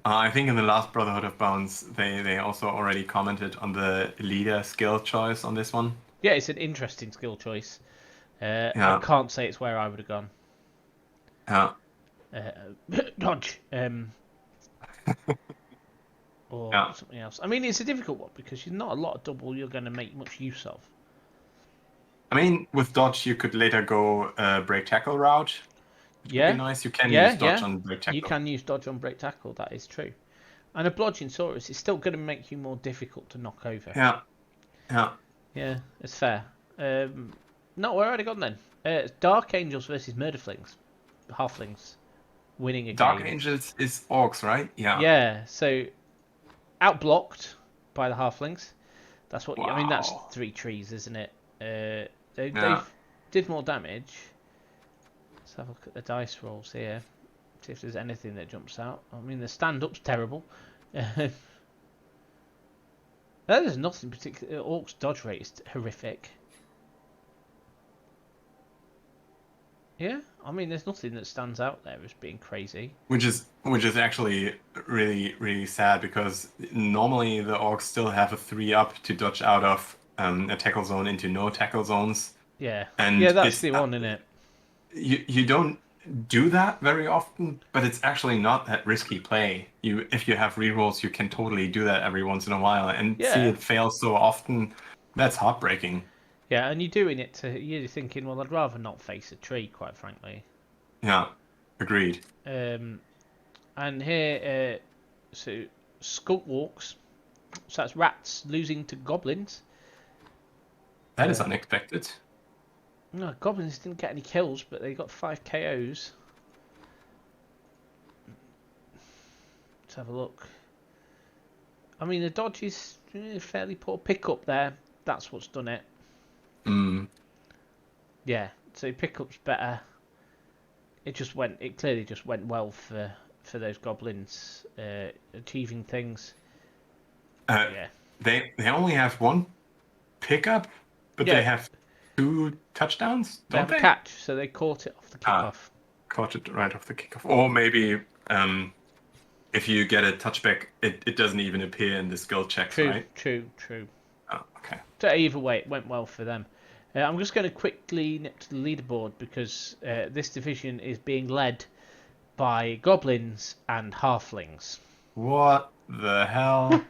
I think in the last Brotherhood of Bones, they also already commented on the leader skill choice on this one.
Yeah, it's an interesting skill choice. I
Yeah.
can't say it's where I would have gone.
Yeah.
Dodge. Or
Yeah.
something else. I mean, it's a difficult one because there's not a lot of double you're going to make much use of.
I mean, with dodge, you could later go break tackle route. Which would
Yeah.
be nice. You can
Yeah,
use dodge
yeah.
on break tackle.
You can use dodge on break tackle, that is true. And a blodging Saurus is still going to make you more difficult to knock over.
Yeah. Yeah.
Yeah, it's fair. Not where I'd have gone then. It's Dark Angels versus Murderflings. Halflings. Winning a
Dark
game.
Angels is orcs, right? Yeah.
Yeah, so outblocked by the halflings. That's what I mean. That's
Wow.
3 trees, isn't it?
Yeah.
They did more damage. Let's have a look at the dice rolls here. See if there's anything that jumps out. I mean, the stand-up's terrible. There's nothing particular. Orcs dodge rate is horrific. Yeah, I mean, there's nothing that stands out there as being crazy.
Which is actually really, really sad because normally the orcs still have a 3-up to dodge out of a tackle zone into no tackle zones.
Yeah,
And
yeah, that's
it's,
the one, isn't it?
You don't do that very often, but it's actually not that risky play. If you have rerolls, you can totally do that every once in a while, and see
Yeah.
it fail so often. That's heartbreaking.
Yeah, and you're doing it you're thinking, well, I'd rather not face a tree, quite frankly.
Yeah, agreed.
And here, so Skulk walks. So that's rats losing to goblins.
That is unexpected.
No, goblins didn't get any kills, but they got 5 KOs. Let's have a look. I mean, the dodge is fairly poor. Pickup there, that's what's done it.
Mm.
Yeah, so pickup's better. It clearly just went well for those goblins achieving things. Yeah.
They only have one pickup, but
Yeah.
they have 2 touchdowns,
They
don't
have a
they?
catch, so they caught it off the kickoff.
Caught it right off the kickoff. Or maybe if you get a touchback, it doesn't even appear in the skill checks, right?
True.
Oh, okay.
So either way, it went well for them. I'm just going to quickly nip to the leaderboard because this division is being led by goblins and halflings.
What the hell?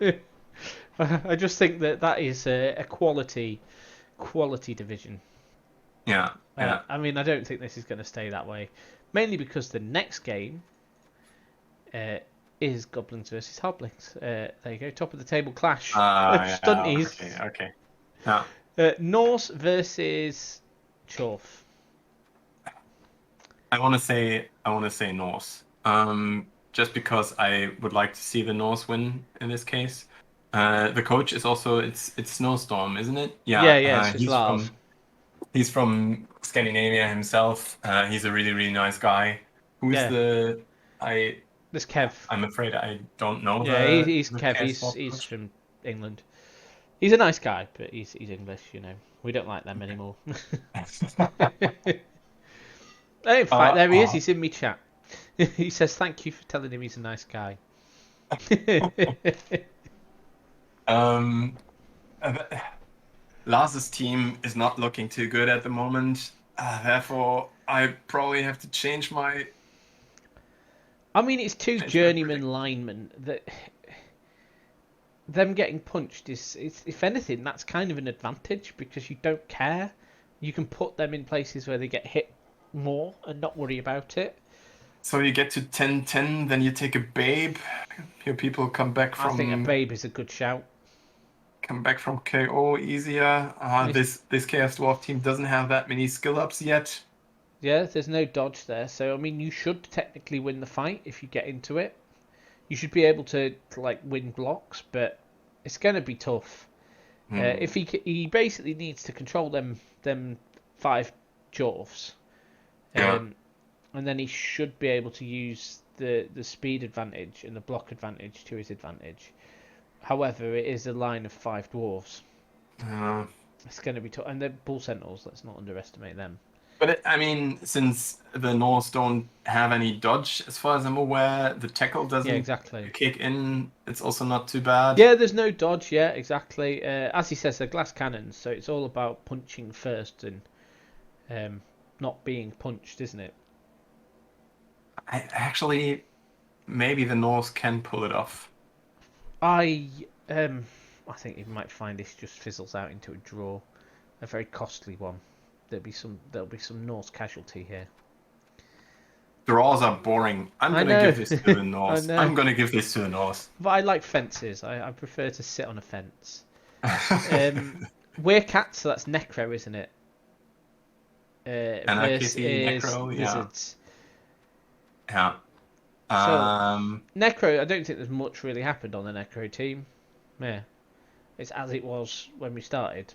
I just think that is a quality division.
Yeah.
I mean, I don't think this is going to stay that way, mainly because the next game is goblins versus halflings. There you go, top of the table clash. Stunties.
Okay. Yeah.
Norse versus Chorf.
I want to say Norse. Just because I would like to see the Norse win in this case. The coach is also it's Snowstorm, isn't it?
Yeah. It's Lars.
He's from Scandinavia himself. He's a really nice guy. This
Kev.
I'm afraid I don't know.
Yeah, he's Kev. He's from England. He's a nice guy, but he's English. We don't like them anymore. In fact, there he is. He's in me chat. He says thank you for telling him he's a nice guy.
Lars's team is not looking too good at the moment. Therefore, I probably have to change my.
I mean, it's 2 journeyman linemen that them getting punched is, if anything, that's kind of an advantage because you don't care. You can put them in places where they get hit more and not worry about it.
So you get to 10-10, then you take a babe. Your people come back from.
I think a babe is a good shout.
Come back from KO easier. This Chaos Dwarf team doesn't have that many skill ups yet.
Yeah, there's no dodge there. So I mean, you should technically win the fight if you get into it. You should be able to win blocks, but it's going to be tough. If he basically needs to control them 5 dwarfs, and then he should be able to use the speed advantage and the block advantage to his advantage. However, it is a line of 5 dwarves. It's going to be tough, and they're bull sentinels. Let's not underestimate them.
But I mean, since the Norse don't have any dodge, as far as I'm aware, the tackle doesn't kick in. It's also not too bad.
Yeah, there's no dodge. Yeah, exactly. As he says, they're glass cannons, so it's all about punching first and not being punched, isn't it?
Maybe the Norse can pull it off.
I think you might find this just fizzles out into a draw, a very costly one. There'll be some Norse casualty here.
Draws are boring. I'm gonna give this to the Norse. I'm gonna give this to the Norse.
But I like fences. I prefer to sit on a fence. We're cats, so that's Necro, isn't it? Versus
Necro,
Wizards.
Yeah.
So, Necro, I don't think there's much really happened on the Necro team. Yeah. It's as it was when we started.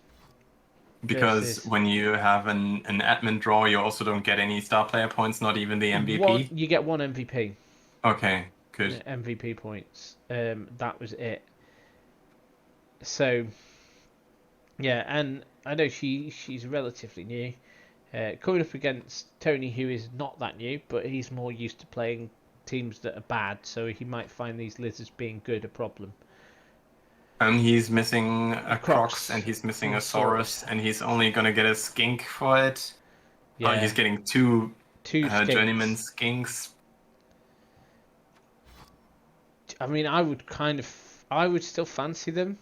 Because when you have an admin draw, you also don't get any star player points, not even the MVP?
You get 1 MVP.
Okay, good.
MVP points. That was it. So, yeah, and I know she's relatively new. Coming up against Tony, who is not that new, but he's more used to playing teams that are bad, so he might find these lizards being good a problem.
And he's missing a Crocs, and he's missing a Saurus, and he's only gonna get a skink for it. Yeah. He's getting two journeyman skinks.
I mean, I would still fancy them.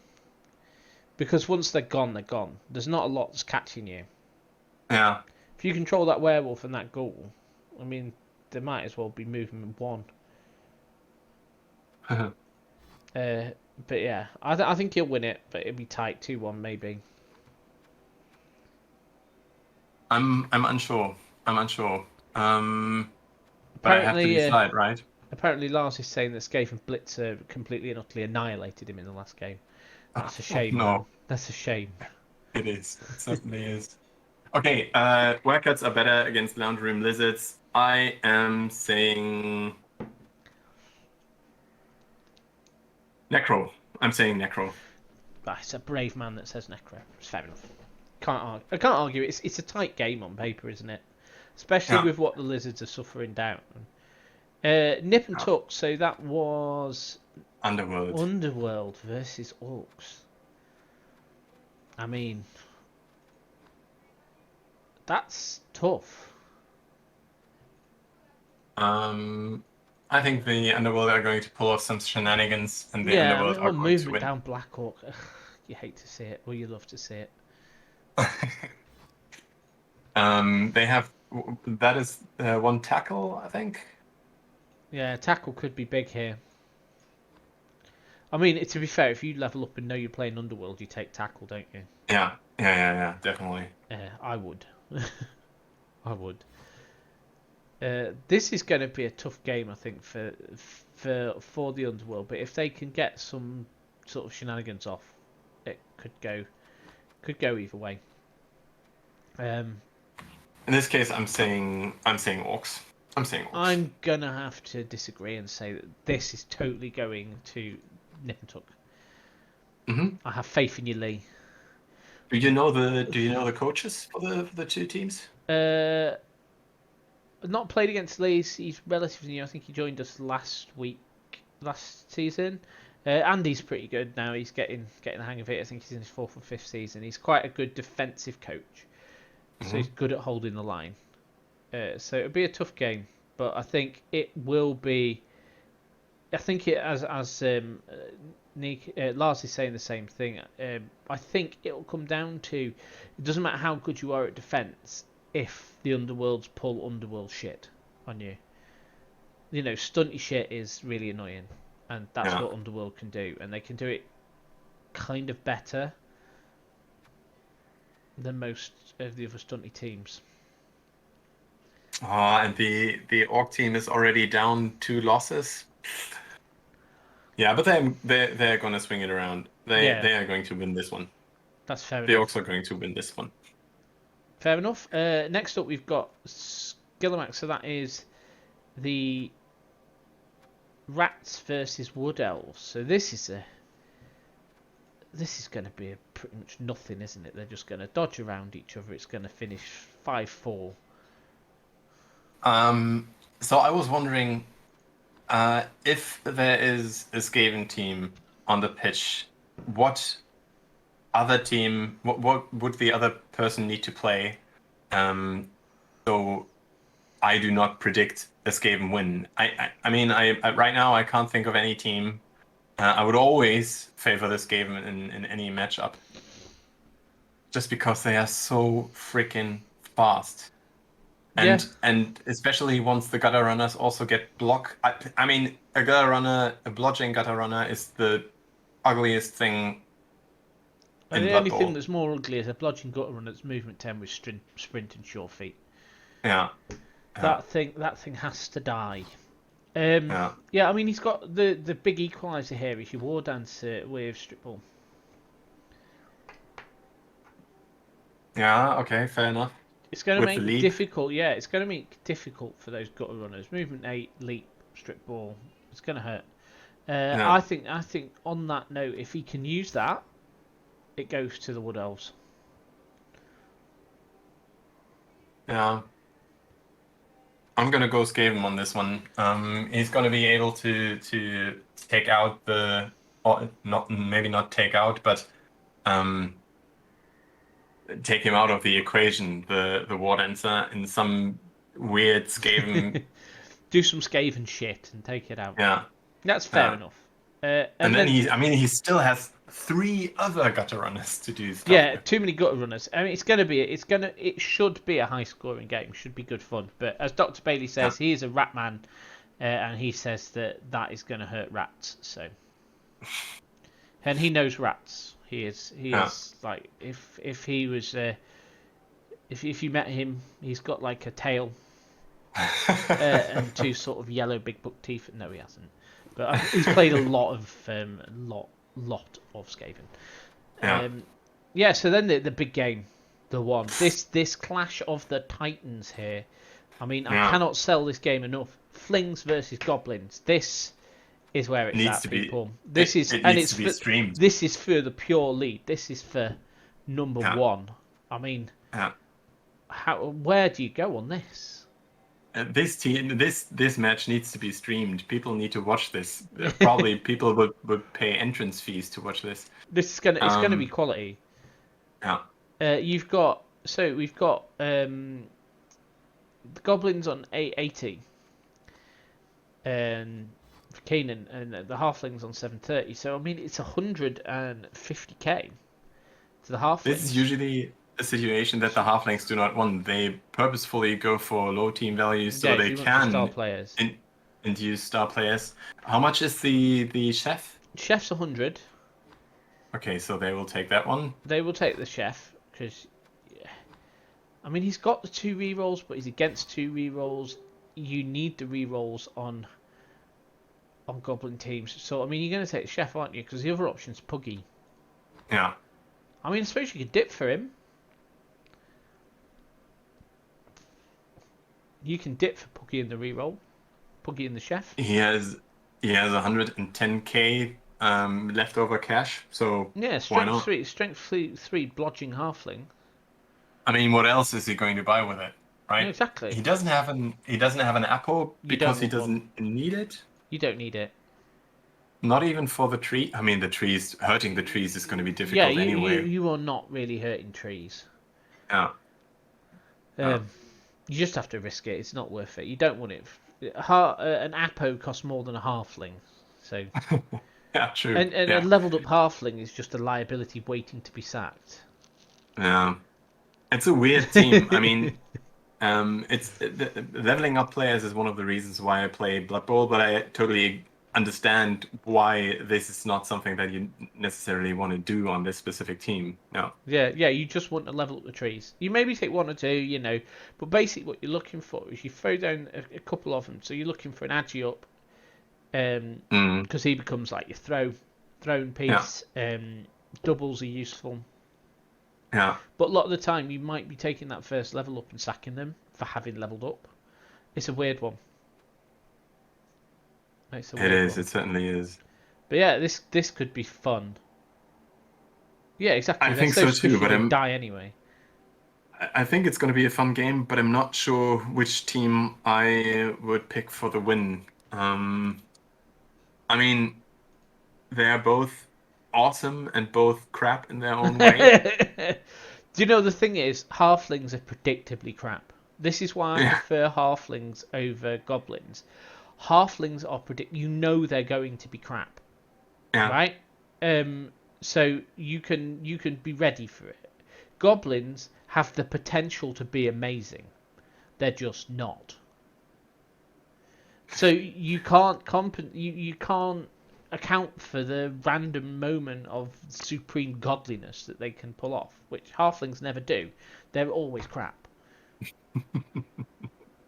Because once they're gone, they're gone. There's not a lot that's catching you.
Yeah.
If you control that werewolf and that ghoul, I mean, they might as well be moving 1. But yeah, I think he'll win it, but it'll be tight 2-1 maybe.
I'm unsure. I'm unsure. But I have to
Apparently,
decide, right?
apparently Lars is saying that Scave and Blitzer completely and utterly annihilated him in the last game. That's a
Oh,
shame, man.
no,
That's a shame.
it is. It certainly is. Okay, Wildcats are better against Lounge Room Lizards. I am saying Necro. I'm saying Necro.
Ah, it's a brave man that says Necro. It's fair enough. I can't argue. It's a tight game on paper, isn't it? Especially
Yeah.
with what the Lizards are suffering down. Nip and
Yeah.
Tuck. So that was
Underworld.
Underworld versus Orcs. I mean, that's tough.
I think the Underworld are going to pull off some shenanigans, and the
Yeah, I
Underworld
mean,
are
well,
going to
movement
win.
down Black Orc. You hate to see it, or you love to see it.
They have that is one tackle, I think.
Yeah, tackle could be big here. I mean, to be fair, if you level up and know you're playing Underworld, you take tackle, don't you?
Yeah, definitely.
I would. I would. This is going to be a tough game, I think, for the Underworld. But if they can get some sort of shenanigans off, it could go either way.
In this case, I'm saying Orcs. I'm saying Orcs.
I'm gonna have to disagree and say that this is totally going to Nip and Tuck.
Mm-hmm.
I have faith in you, Lee.
Do you know the coaches for the two teams?
Not played against Lee. He's relatively new. I think he joined us last season. Andy's pretty good now. He's getting the hang of it. I think he's in his 4th or 5th season. He's quite a good defensive coach, so he's good at holding the line. So it'll be a tough game, but I think it will be. I think it as Lars is saying the same thing. I think it'll come down to it doesn't matter how good you are at defence if the Underworlds pull Underworld shit on you. You know, stunty shit is really annoying, and that's what Underworld can do, and they can do it kind of better than most of the other stunty teams.
And the Orc team is already down 2 losses. Yeah, but they're gonna swing it around. They are going to win this one.
That's fair
The
enough.
Orcs are going to win this one.
Fair enough. Next up, we've got Skillamax. So that is the Rats versus Wood Elves. So this is going to be a pretty much nothing, isn't it? They're just going to dodge around each other. It's going to finish 5-4.
So I was wondering if there is a Skaven team on the pitch, what would the other person need to play? So I do not predict a Skaven win. I mean, right now I can't think of any team. I would always favor the Skaven in any matchup, just because they are so freaking fast. And especially once the gutter runners also get block. I mean, a blodging gutter runner is the ugliest thing in
The
Blood
only
Bowl.
thing that's more ugly is a blodging gutter runner's movement 10 with sprint and sure feet.
Yeah.
That thing has to die.
Yeah.
I mean, he's got the big equaliser here. Is your War Dancer with Strip Ball.
Yeah, okay, fair enough.
It's going to
With the
make
leap.
difficult. Yeah, it's going to make difficult for those gutter runners. Movement 8, leap, strip ball. It's going to hurt.
Yeah.
I think on that note, if he can use that, it goes to the Wood Elves.
Yeah. I'm gonna go Skaven on this one. He's gonna be able to take out maybe not take out, but take him out of the equation, the War Dancer, in some weird Skaven.
Do some Skaven shit and take it out.
Yeah.
That's fair enough.
And then he still has 3 other gutter runners to do stuff with.
Too many gutter runners. I mean, it should be a high scoring game. Should be good fun. But as Dr. Bailey says, he is a rat man, and he says that is going to hurt rats. So, and he knows rats. He is like if he was If you met him, he's got like a tail and two sort of yellow big buck teeth. No, he hasn't. But he's played a lot of Skaven.
Yeah.
Yeah. So then the big game, the one. This clash of the titans here. I mean, I cannot sell this game enough. Flings versus goblins. This is where it's
needs
at,
to
people.
Be, it needs to be streamed.
This is for the pure lead. This is for number one. I mean, where do you go on this?
This match needs to be streamed. People need to watch this. Probably people would pay entrance fees to watch this.
It's gonna be quality.
Yeah.
We've got the goblins on 880, and Kanan, and the halflings on 730. So I mean, it's 150k to the halflings.
This is usually a situation that the halflings do not want. They purposefully go for low team values so they can
star players.
Induce star players. How much is the chef?
Chef's 100.
Okay, so they will take that one.
They will take the chef because, I mean, he's got the 2 rerolls, but he's against 2 rerolls. You need the rerolls on goblin teams. So I mean, you're going to take the chef, aren't you? Because the other option's Puggy.
Yeah.
I mean, I suppose you could dip for him. You can dip for Puggy in the reroll. Puggy in the chef.
He has 110k leftover cash, so
yeah, strength 3 blodging halfling.
I mean, what else is he going to buy with it, right?
Yeah, exactly.
He doesn't have an apple because he doesn't need it.
You don't need it.
Not even for the tree. I mean, hurting the trees is going to be difficult anyway.
You are not really hurting trees.
Yeah.
You just have to risk it. It's not worth it. You don't want it. An Apo costs more than a halfling, so.
Yeah, true.
And a leveled up halfling is just a liability waiting to be sacked.
Yeah, it's a weird team. I mean, leveling up players is one of the reasons why I play Blood Bowl, but I totally understand why this is not something that you necessarily want to do on this specific team. No.
Yeah, you just want to level up the trees. You maybe take 1 or 2, but basically what you're looking for is you throw down a couple of them. So you're looking for an agi up, because he becomes like your thrown piece.
Yeah.
Doubles are useful.
Yeah.
But a lot of the time you might be taking that first level up and sacking them for having leveled up. It's a weird one.
It certainly is.
But yeah, this could be fun. Yeah, exactly.
I think so too, but
I'm die anyway.
I think it's going to be a fun game, but I'm not sure which team I would pick for the win. I mean, they're both awesome and both crap in their own way.
Do you know the thing is, halflings are predictably crap. This is why I prefer halflings over goblins. Halflings are they're going to be crap, right? So you can be ready for it. Goblins have the potential to be amazing. They're just not. So you can't you can't account for the random moment of supreme godliness that they can pull off, which halflings never do. They're always crap.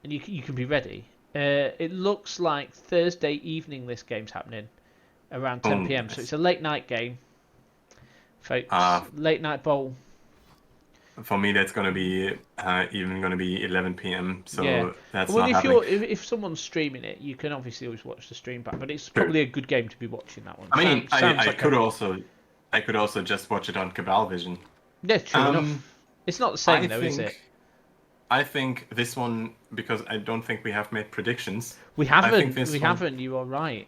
And you can be ready. It looks like Thursday evening this game's happening around 10 p.m.
Nice.
So it's a late night game, folks. Late night bowl.
For me, that's going to be even going to be 11 p.m. So that's
well,
not happening.
If someone's streaming it, you can obviously always watch the stream back. But it's probably a good game to be watching that one.
I mean, I could also just watch it on Cabal Vision.
Yeah, true enough. It's not the same though, is it?
I think this one, because I don't think we have made predictions.
We haven't. You are right.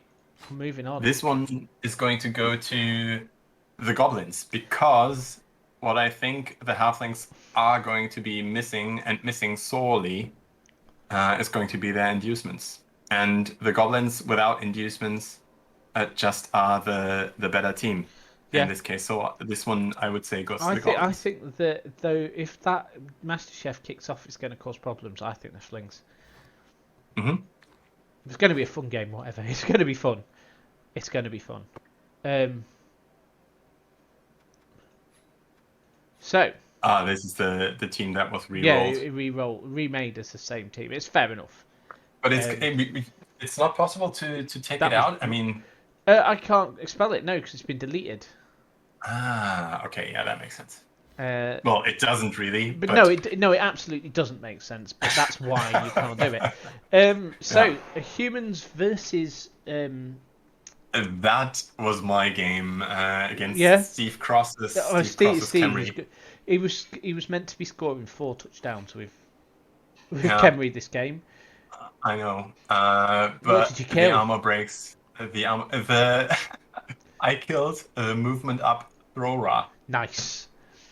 Moving on.
This one is going to go to the goblins, because what I think the halflings are going to be missing, and missing sorely, is going to be their inducements. And the goblins without inducements just are the better team in this case. So this one, I would say, goes to the goblins.
I think that, though, if that MasterChef kicks off, it's going to cause problems. I think the Flings.
Mm-hmm.
It's going to be a fun game, whatever. It's going to be fun. It's going to be fun. So,
This is the team that was
Yeah,
re-rolled.
remade as the same team. It's fair enough.
But it's not possible to take it out. I mean,
I can't expel it, no, because it's been deleted.
okay, yeah, that makes sense.
Uh,
Well, it doesn't really,
but
but
no, it absolutely doesn't make sense. But that's why you can't do it.
yeah.
Humans versus
That was my game
yeah.
against Steve Cross's
Steve was
Camry.
good. He was meant to be scoring 4 touchdowns with
Yeah,
Camry this game.
I know.
What did
But
you
the
kill?
armor breaks. The I killed a movement up thrower.
Nice.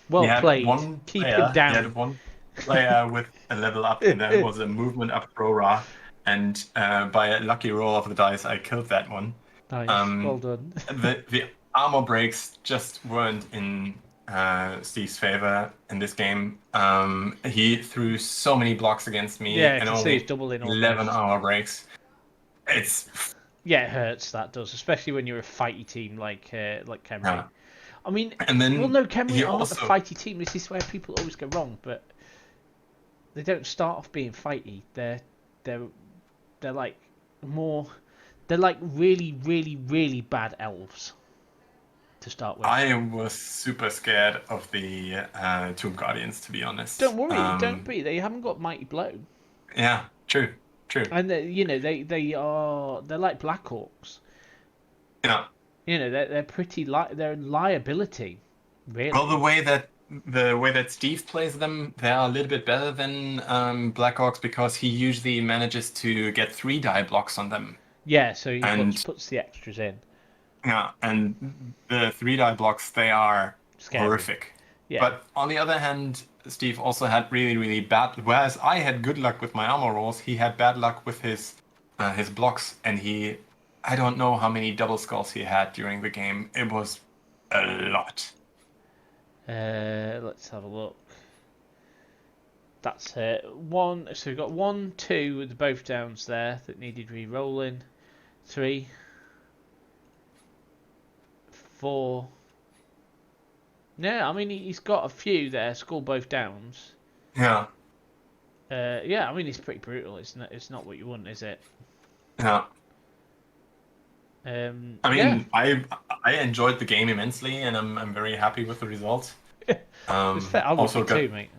Well played. Keep him
He
down.
had one player with a level up, and that was a movement up thrower. And by a lucky roll of the dice, I killed that one.
Nice. Well done.
The armor breaks just weren't in Steve's favor in this game. He threw so many blocks against me,
Yeah, I
and
can see
only
he's doubling
11
almost.
armor breaks. It's
Yeah, it hurts. That does, especially when you're a fighty team like Camry.
yeah.
I mean,
And then
well, no, Camry
he
aren't a
also
fighty team. This is where people always go wrong, but they don't start off being fighty. They're like more. They're like really, really, really bad elves to start with.
I was super scared of the Tomb Guardians, to be honest.
Don't worry, don't be. They haven't got mighty blow,
Yeah, true.
and they're like Blackhawks.
Yeah.
They're pretty they're a liability, really.
Well, the way that Steve plays them, they are a little bit better than Blackhawks because he usually manages to get 3-die blocks on them.
Yeah, so he
And
puts the extras in.
yeah, and the 3-die blocks, they are
Scary.
horrific.
Yeah.
But on the other hand, Steve also had really, really bad. Whereas I had good luck with my armor rolls, he had bad luck with his blocks, and I don't know how many double skulls he had during the game. It was a lot.
Let's have a look. That's one. So we've got 1, 2 with both downs there that needed re-rolling. 3, 4. Yeah, I mean he's got a few there. Score both downs.
Yeah.
Yeah, I mean it's pretty brutal. It's not what you want, is it?
Yeah. I mean,
yeah.
I enjoyed the game immensely, and I'm very happy with the result.
It's fair. I would
Also
be too, mate.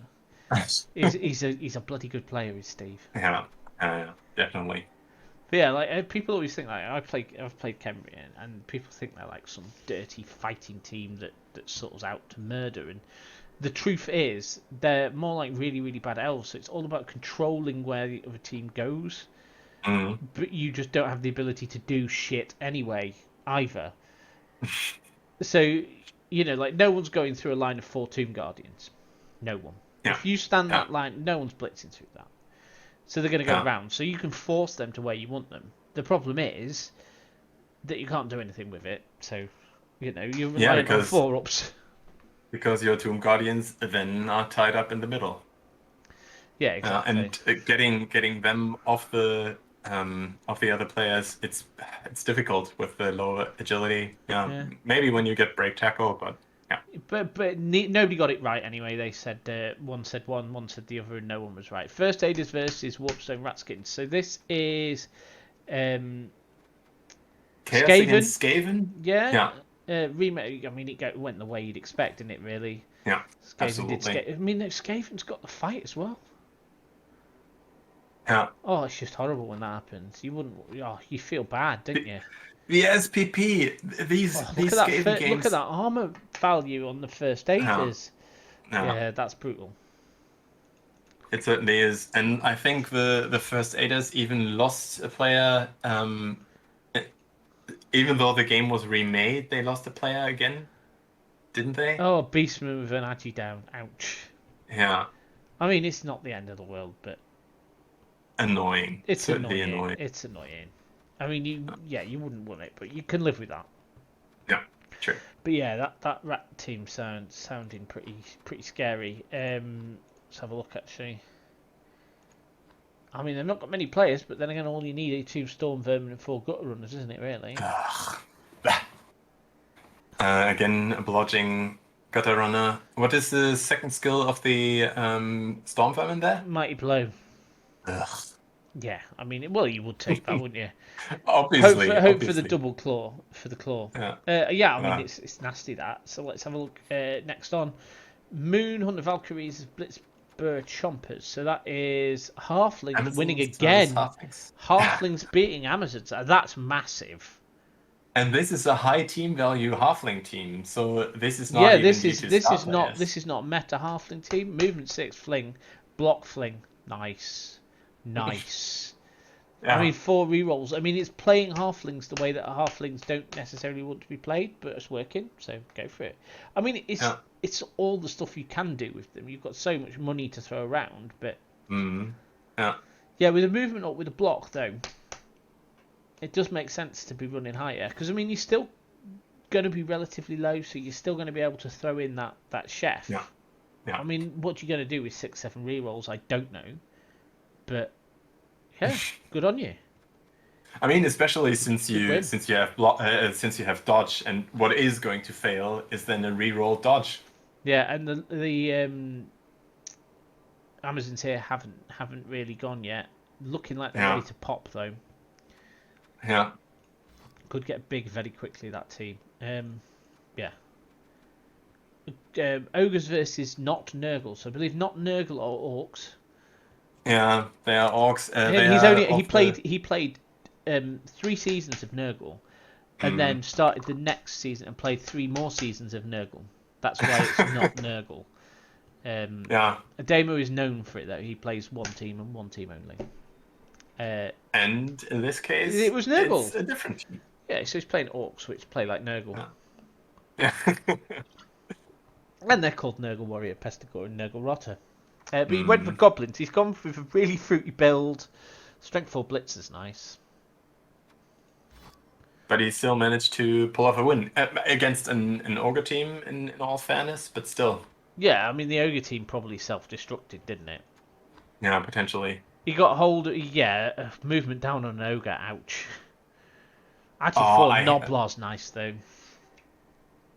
He's a bloody good player, is Steve.
Yeah, definitely.
But yeah, like people always think like I've played Camry, and people think they're like some dirty fighting team that sorts out to murder. And the truth is, they're more like really, really bad elves. So it's all about controlling where the other team goes. But you just don't have the ability to do shit anyway either. So like no one's going through a line of 4 Tomb Guardians. No one.
Yeah.
If you stand that line, no one's blitzing through that. So they're going to go round. So you can force them to where you want them. The problem is that you can't do anything with it. So you're relying on 4-ups.
Because your Tomb Guardians then are tied up in the middle.
Yeah, exactly.
And getting them off the other players, it's difficult with the lower agility. Yeah. Maybe when you get break tackle, but yeah.
But nobody got it right anyway. They said one said one said the other, and no one was right. First Aiders versus Warpstone Ratskins. So this is
Chaos
Skaven.
Against Skaven.
Yeah. Remake. I mean, it went the way you'd expect, didn't it? Really.
Yeah.
Skaven
Absolutely.
I mean, Skaven's got the fight as well.
Yeah.
Oh, it's just horrible when that happens. You wouldn't. Oh, you feel bad, don't you?
The SPP. These Skaven games.
Look at that armor value on the First Aiders. Yeah, that's brutal.
It certainly is, and I think the First Aiders even lost a player. Even though the game was remade, they lost a player again, didn't they?
Oh, Beastman with an agi down. Ouch.
Yeah.
I mean, it's not the end of the world, but
annoying.
It's
certainly
annoying. It's annoying. I mean, you wouldn't want it, but you can live with that.
Yeah, true.
But yeah, that rat team sounding pretty scary. Let's have a look actually. I mean, they've not got many players, but then again, all you need are 2 Storm Vermin and 4 Gutter Runners, isn't it? Really.
Again, a blodging got a runner. What is the second skill of the storm vermin there?
Mighty blow.
Ugh.
Yeah, I mean, well, you would take that, wouldn't you?
Obviously,
Hope for the
obviously.
double claw for the claw.
Yeah.
Yeah, I mean,
Yeah.
it's nasty that. So let's have a look. Next on, Moon Hunter Valkyries Blitzbur Chompers. So that is Halflings winning
Amazons versus
again.
halflings.
Halflings beating Amazons. That's massive.
And this is a high team value halfling team, so this is not
Yeah,
even due to star
this
players.
is not meta halfling team. Movement 6 fling, block fling. Nice. Nice. I
Yeah,
mean, 4 rerolls. I mean, it's playing halflings the way that halflings don't necessarily want to be played, but it's working, so go for it. I mean,
yeah.
it's all the stuff you can do with them. You've got so much money to throw around, but
Mm. Yeah.
yeah, with a movement up with a block though, it does make sense to be running higher because I mean, you're still going to be relatively low, so you're still going to be able to throw in that chef.
Yeah. Yeah.
I mean, what you're going to do with 6-7 rerolls, I don't know, but yeah, good on you.
I mean, especially
Good win.
since you have dodge, and what is going to fail is then a reroll dodge.
Yeah, and the Amazons here haven't really gone yet. Looking like they're ready to pop though.
Yeah.
Could get big very quickly that team. Yeah. Ogres versus not Nurgle. So I believe not Nurgle or Orcs.
Yeah, they are orcs.
He played 3 seasons of Nurgle, and then started the next season and played 3 more seasons of Nurgle. That's why it's not Nurgle.
Yeah.
Damo is known for it though. He plays one team and one team only.
And in this case,
it was Nurgle.
It's a different team.
Yeah, so he's playing Orcs, which play like Nurgle.
Yeah.
And they're called Nurgle Warrior, Pestigore, and Nurgle Rotter. But he went for Goblins. He's gone with a really fruity build. Strength 4 Blitz is nice.
But he still managed to pull off a win against an Ogre team, in all fairness, but still.
Yeah, I mean, the Ogre team probably self-destructed, didn't it?
Yeah, potentially.
He got hold of... Yeah, movement down on an Ogre, ouch. I actually thought Noblar's nice, though.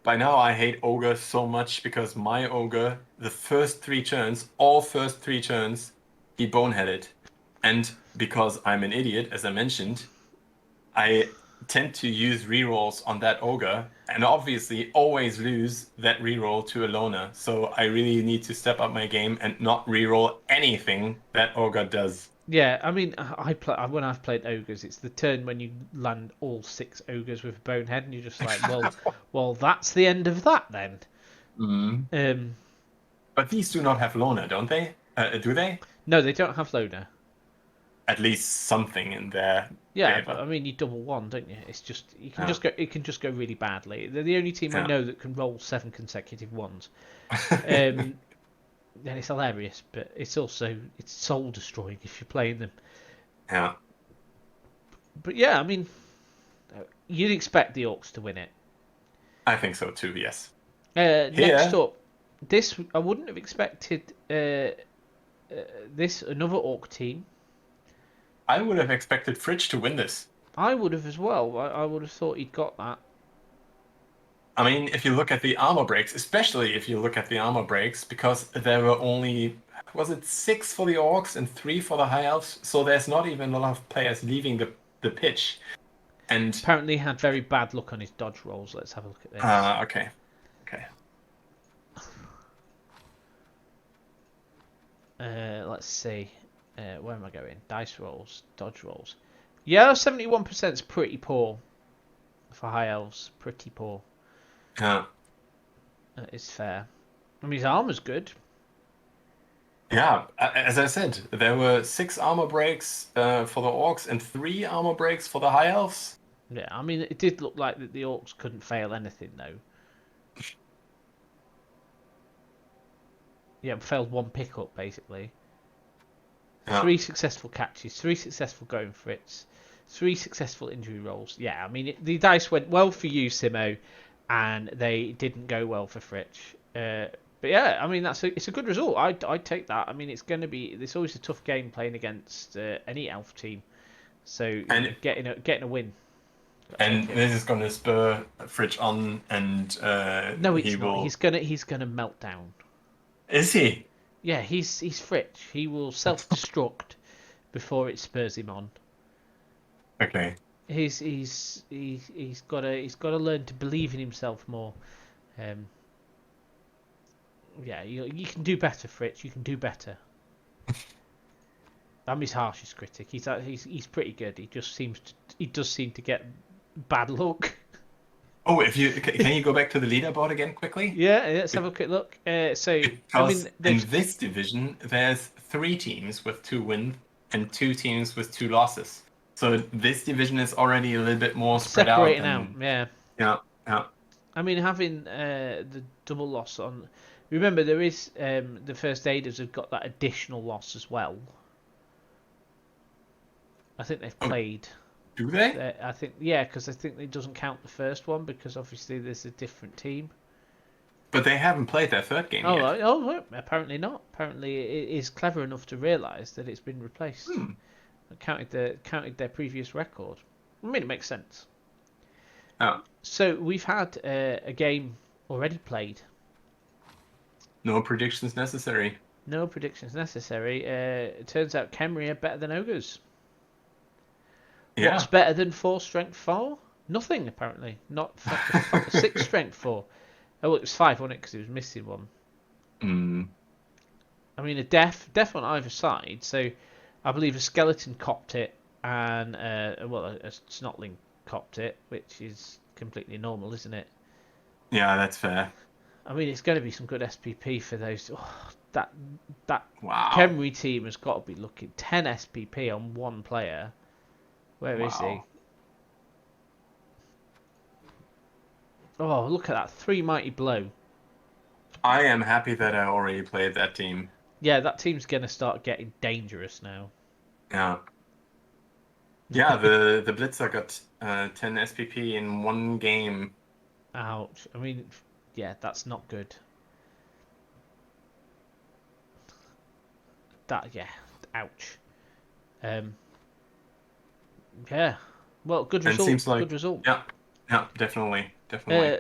By now, I hate Ogre so much because my Ogre, the first 3 turns, he boneheaded. And because I'm an idiot, as I mentioned, I tend to use rerolls on that Ogre, and obviously always lose that reroll to a loner. So I really need to step up my game and not reroll anything that Ogre does.
Yeah, I mean, when I've played Ogres, it's the turn when you land all 6 Ogres with a Bonehead, and you're just like, well, that's the end of that then.
But these do not have loner, don't they? Do they?
No, they don't have loner.
At least something in there.
Yeah, but I mean, you double 1, don't you? It's just it can just go really badly. They're the only team I know that can roll 7 consecutive 1s. And it's hilarious, but it's soul destroying if you're playing them.
Yeah.
But yeah, I mean, you'd expect the Orcs to win it.
I think so too. Yes.
Next up, this I wouldn't have expected. This another Orc team.
I would have expected Fridge to win this.
I would have as well. I would have thought he'd got that.
I mean, if you look at the armor breaks, especially if you look at the armor breaks, because there were only, was it 6 for the Orcs and 3 for the High Elves? So there's not even a lot of players leaving the pitch. And
apparently he had very bad luck on his dodge rolls. Let's have a look at this.
Okay.
Let's see. Where am I going? Dice rolls, dodge rolls. Yeah, 71% is pretty poor for High Elves. Pretty poor.
Yeah.
It's fair. I mean, his armor's good.
Yeah, as I said, there were 6 armor breaks for the Orcs and 3 armor breaks for the High Elves.
Yeah, I mean, it did look like that the Orcs couldn't fail anything, though. Yeah, failed 1 pickup, basically. Yeah. 3 successful catches, 3 successful going for it, 3 successful injury rolls. Yeah, I mean, the dice went well for you, Simo, and they didn't go well for Fritch. But yeah, I mean, it's a good result. I'd take that. I mean, it's always a tough game playing against any elf team. So getting a win.
And
Okay.
this is going to spur Fridge on, and
No,
he
it's not.
will.
He's gonna melt down.
Is he?
Yeah, he's Fritch. He will self-destruct before it spurs him on.
Okay.
He's got to learn to believe in himself more. Um, yeah, you can do better, Fritz. You can do better. I'm his harshest critic. He's pretty good. He does seem to get bad luck.
Oh, if you can you go back to the leaderboard again quickly?
Yeah, let's have a quick look. So I
Because
mean,
in this division, there's 3 teams with 2 wins and 2 teams with 2 losses. So this division is already a little bit more spread out
separating out.
than
Yeah,
yeah, yeah.
I mean having the double loss on. Remember, there is the first aiders have got that additional loss as well. I think they've
Oh,
played.
do they?
I think yeah, because I think it doesn't count the first one because obviously there's a different team.
But they haven't played their third game
Oh,
yet.
right. Oh, well, apparently not. Apparently, it is clever enough to realise that it's been replaced. It counted their previous record. I mean, it makes sense.
Oh,
So we've had a game already played.
no predictions necessary.
No predictions necessary. It turns out Khemri are better than ogres.
Yeah.
What's better than 4 strength 4? Nothing apparently. Not 6 strength 4. Oh, well, it was 5, wasn't it? Because it was missing one.
Mm.
I mean, a deaf on either side. So I believe a skeleton copped it, and a snotling copped it, which is completely normal, isn't it?
Yeah, that's fair.
I mean, it's going to be some good SPP for those. Oh, that
Wow.
Khemri team has got to be looking 10 SPP on one player. Where is he?
Wow.
Oh, look at that 3 mighty blow.
I am happy that I already played that team.
Yeah, that team's going to start getting dangerous now.
Yeah. Yeah, the Blitzer got 10 SPP in one game.
Ouch. I mean, yeah, that's not good. Ouch. Yeah. Well, good
And
result.
seems like
Good result.
yeah, definitely.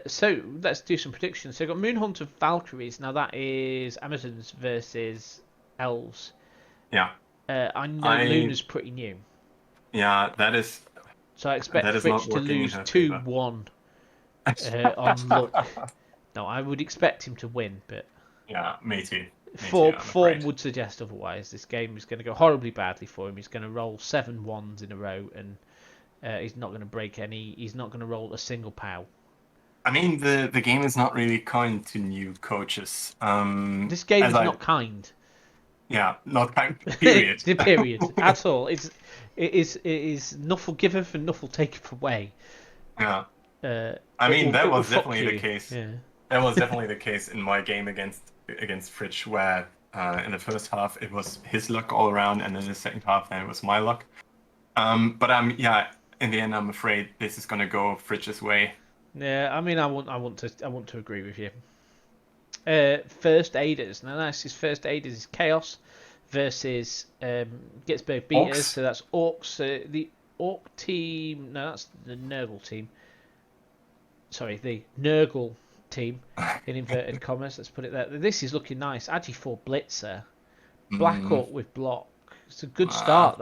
So let's do some predictions. So we've got Moonhunter Valkyries. Now that is Amazons versus Elves.
Yeah.
I know Luna's pretty new.
Yeah, that is.
So I expect
That is not
Fritch to
working in
lose
her
2-1 on luck. No, I would expect him to win, but
Yeah, me too.
form
afraid.
would suggest otherwise. This game is going to go horribly badly for him. He's going to roll 7 ones in a row, and he's not going to break any. He's not going to roll a single POW.
I mean, the game is not really kind to new coaches.
This game is not kind.
Yeah, not kind. Period.
Period. At all. It is nuffle giveth and nuffle taketh away.
Yeah. I mean, that was definitely the
you.
case.
Yeah.
That was definitely the case in my game against Fritsch, where in the first half it was his luck all around, and then the second half then it was my luck. But in the end, I'm afraid this is gonna go Fritsch's way.
Yeah, I mean, I want to agree with you. First aiders. Now that's his first aiders is Chaos versus gets both beaters.
Orcs.
So that's Orcs. The Orc team. No, that's the Nurgle team. Sorry, the Nurgle team in inverted commas. Let's put it there. This is looking nice. Agi4 Blitzer, Black Orc with block. It's a good start.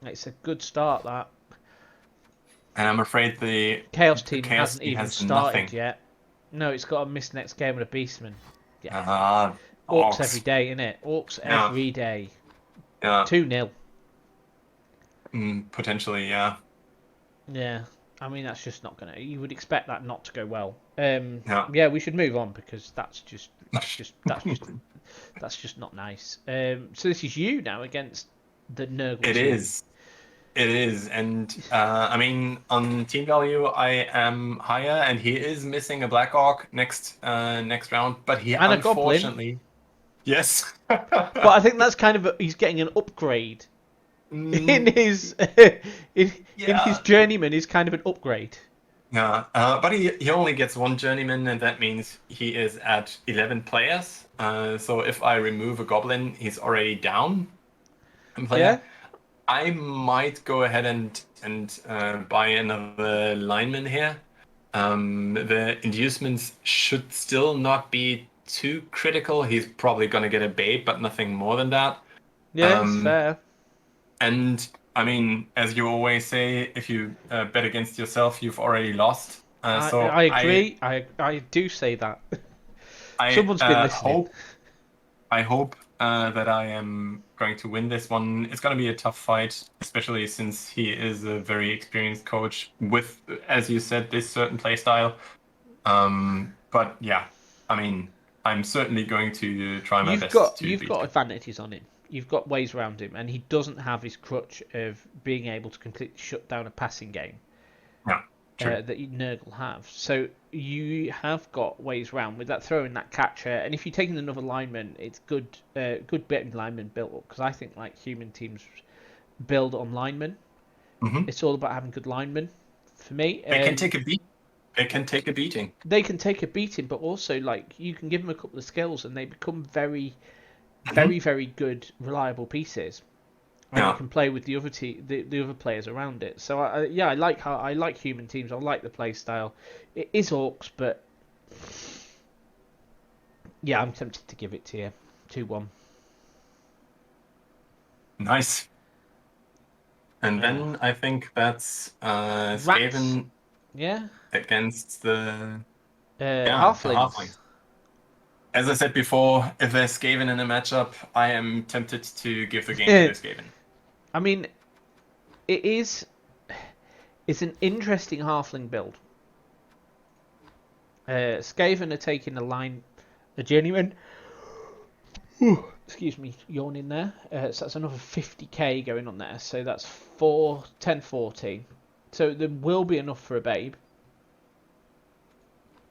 It's a good start. That.
And I'm afraid the
Chaos team
Chaos
hasn't
team
even
has
started
nothing.
yet. No, it's got a miss next game with a Beastman.
Yeah.
Orcs every day, innit? Orcs every day.
Yeah.
2-0.
Potentially, yeah.
Yeah. I mean, that's just not gonna. You would expect that not to go well.
Yeah.
We should move on because that's just not nice. So this is you now against the Nurgle
It
team.
It is, and I mean, on team value, I am higher, and he is missing a Black Orc next round, but he
And a
unfortunately,
Goblin.
yes.
But I think that's kind of he's getting an upgrade in his in his journeyman is kind of an upgrade.
Yeah, but he only gets 1 journeyman, and that means he is at 11 players. So if I remove a Goblin, he's already down.
Yeah.
I might go ahead and buy another lineman here. The inducements should still not be too critical. He's probably going to get a bait, but nothing more than that.
Yeah, it's
Um,
fair.
and I mean, as you always say, if you bet against yourself, you've already lost. So
I agree. I do say that.
I
Someone's been listening.
hope that I am going to win this one. It's going to be a tough fight, especially since he is a very experienced coach with, as you said, this certain play style. But yeah, I mean, I'm certainly going to try my best to
You've
beat
got
him.
advantages on him. You've got ways around him, and he doesn't have his crutch of being able to completely shut down a passing game.
Yeah, true.
That Nurgle have. So you have got ways around with that throwing that catcher, and if you're taking another lineman, it's good bit lineman built up, because I think like human teams build on linemen.
Hmm.
It's all about having good linemen. For me,
They can take a beat. They can take a beating.
they can take a beating, but also like you can give them a couple of skills, and they become very,
Hmm.
very good, reliable pieces. And you
Yeah.
can play with the other the other players around it. So I like how I like human teams. I like the play style. It is orcs, but yeah, I'm tempted to give it to you. 2-1.
Nice. And
Uh,
then I think that's
rats.
Skaven
Yeah.
against the the
Halflings.
halflings. As I said before, if there's Skaven in a matchup, I am tempted to give the game to the Skaven.
I mean, it is. It's an interesting halfling build. Skaven are taking a genuine. Excuse me, yawning there. So that's another 50k going on there. So that's 1040. So there will be enough for a babe.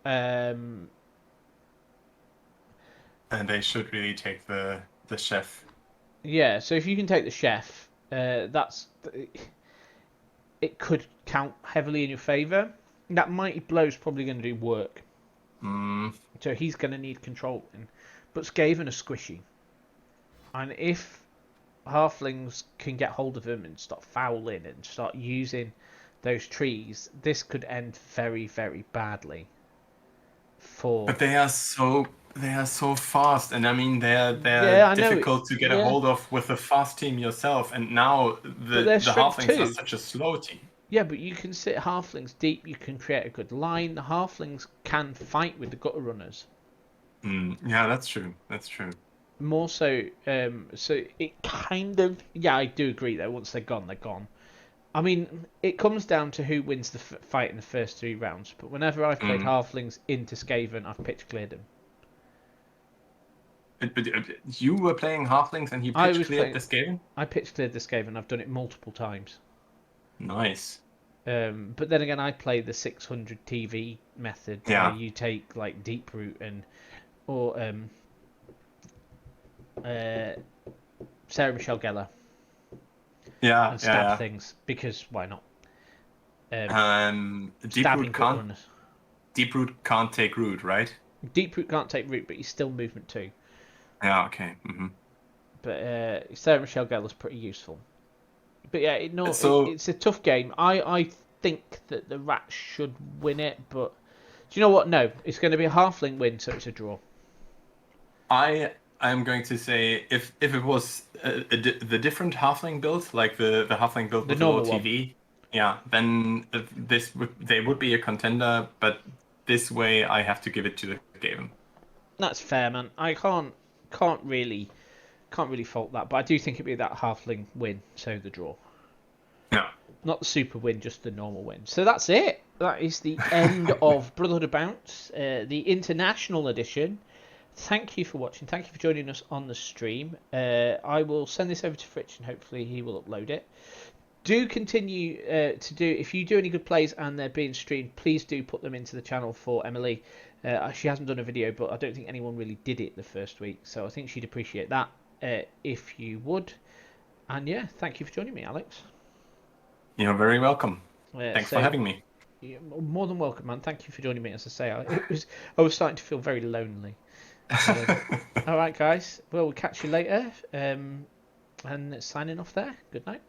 And they should really take the chef.
Yeah. So if you can take the chef, it could count heavily in your favour. That mighty blow's probably going to do work.
Mm.
So he's going to need controlling. But Skaven are squishy. And if halflings can get hold of him and start fouling and start using those trees, this could end very, very badly.
But they are so fast, and I mean they're
Yeah, I know.
difficult to get a
Yeah,
hold of with a fast team yourself. And now
but
the
they're
the
strength
halflings are
two.
such a slow team.
Yeah, but you can sit halflings deep. You can create a good line. The halflings can fight with the gutter runners.
Yeah, that's true. That's true.
More so, so it kind of. Yeah, I do agree though. Once they're gone, they're gone. I mean, it comes down to who wins the fight in the first 3 rounds. But whenever I've played
Mm.
halflings into Skaven, I've pitch cleared them.
But you were playing halflings and you
I
pitch
was
cleared
playing.
this game.
I pitch cleared this Skaven. I've done it multiple times.
Nice.
But then again, I play the 600 TV method where
Yeah.
you take like deep root or Sarah Michelle Gellar
Yeah.
and stab
Yeah.
things, because why not?
Deeproot
Gut runners.
Deeproot can't take root, right?
Deep root can't take root, but he's still movement too.
Yeah. Okay.
But Sarah Michelle Gellar's pretty useful. But yeah,
So
it's a tough game. I think that the Rats should win it, but do you know what? No, it's going to be a halfling win, so it's a draw.
I am going to say if it was the different halfling build, like the halfling build
The
with the low
normal one.
TV, yeah, then they would be a contender. But this way, I have to give it to the Skaven.
That's fair, man. I can't really fault that, but I do think it'd be that halfling win, so the draw.
Yeah.
Not the super win, just the normal win. So that's it. That is the end of Brotherhood of Bounce, the international edition. Thank you for watching. Thank you for joining us on the stream. I will send this over to Fritz and hopefully he will upload it. Do continue to do, if you do any good plays and they're being streamed, please do put them into the channel for Emily. She hasn't done a video, but I don't think anyone really did it the first week, so I think she'd appreciate that if you would. And yeah, thank you for joining me, Alex.
You're very welcome. Thanks for having me.
You're more than welcome, man. Thank you for joining me. As I say, I was starting to feel very lonely. All right, guys. Well, we'll catch you later. And signing off there. Good night.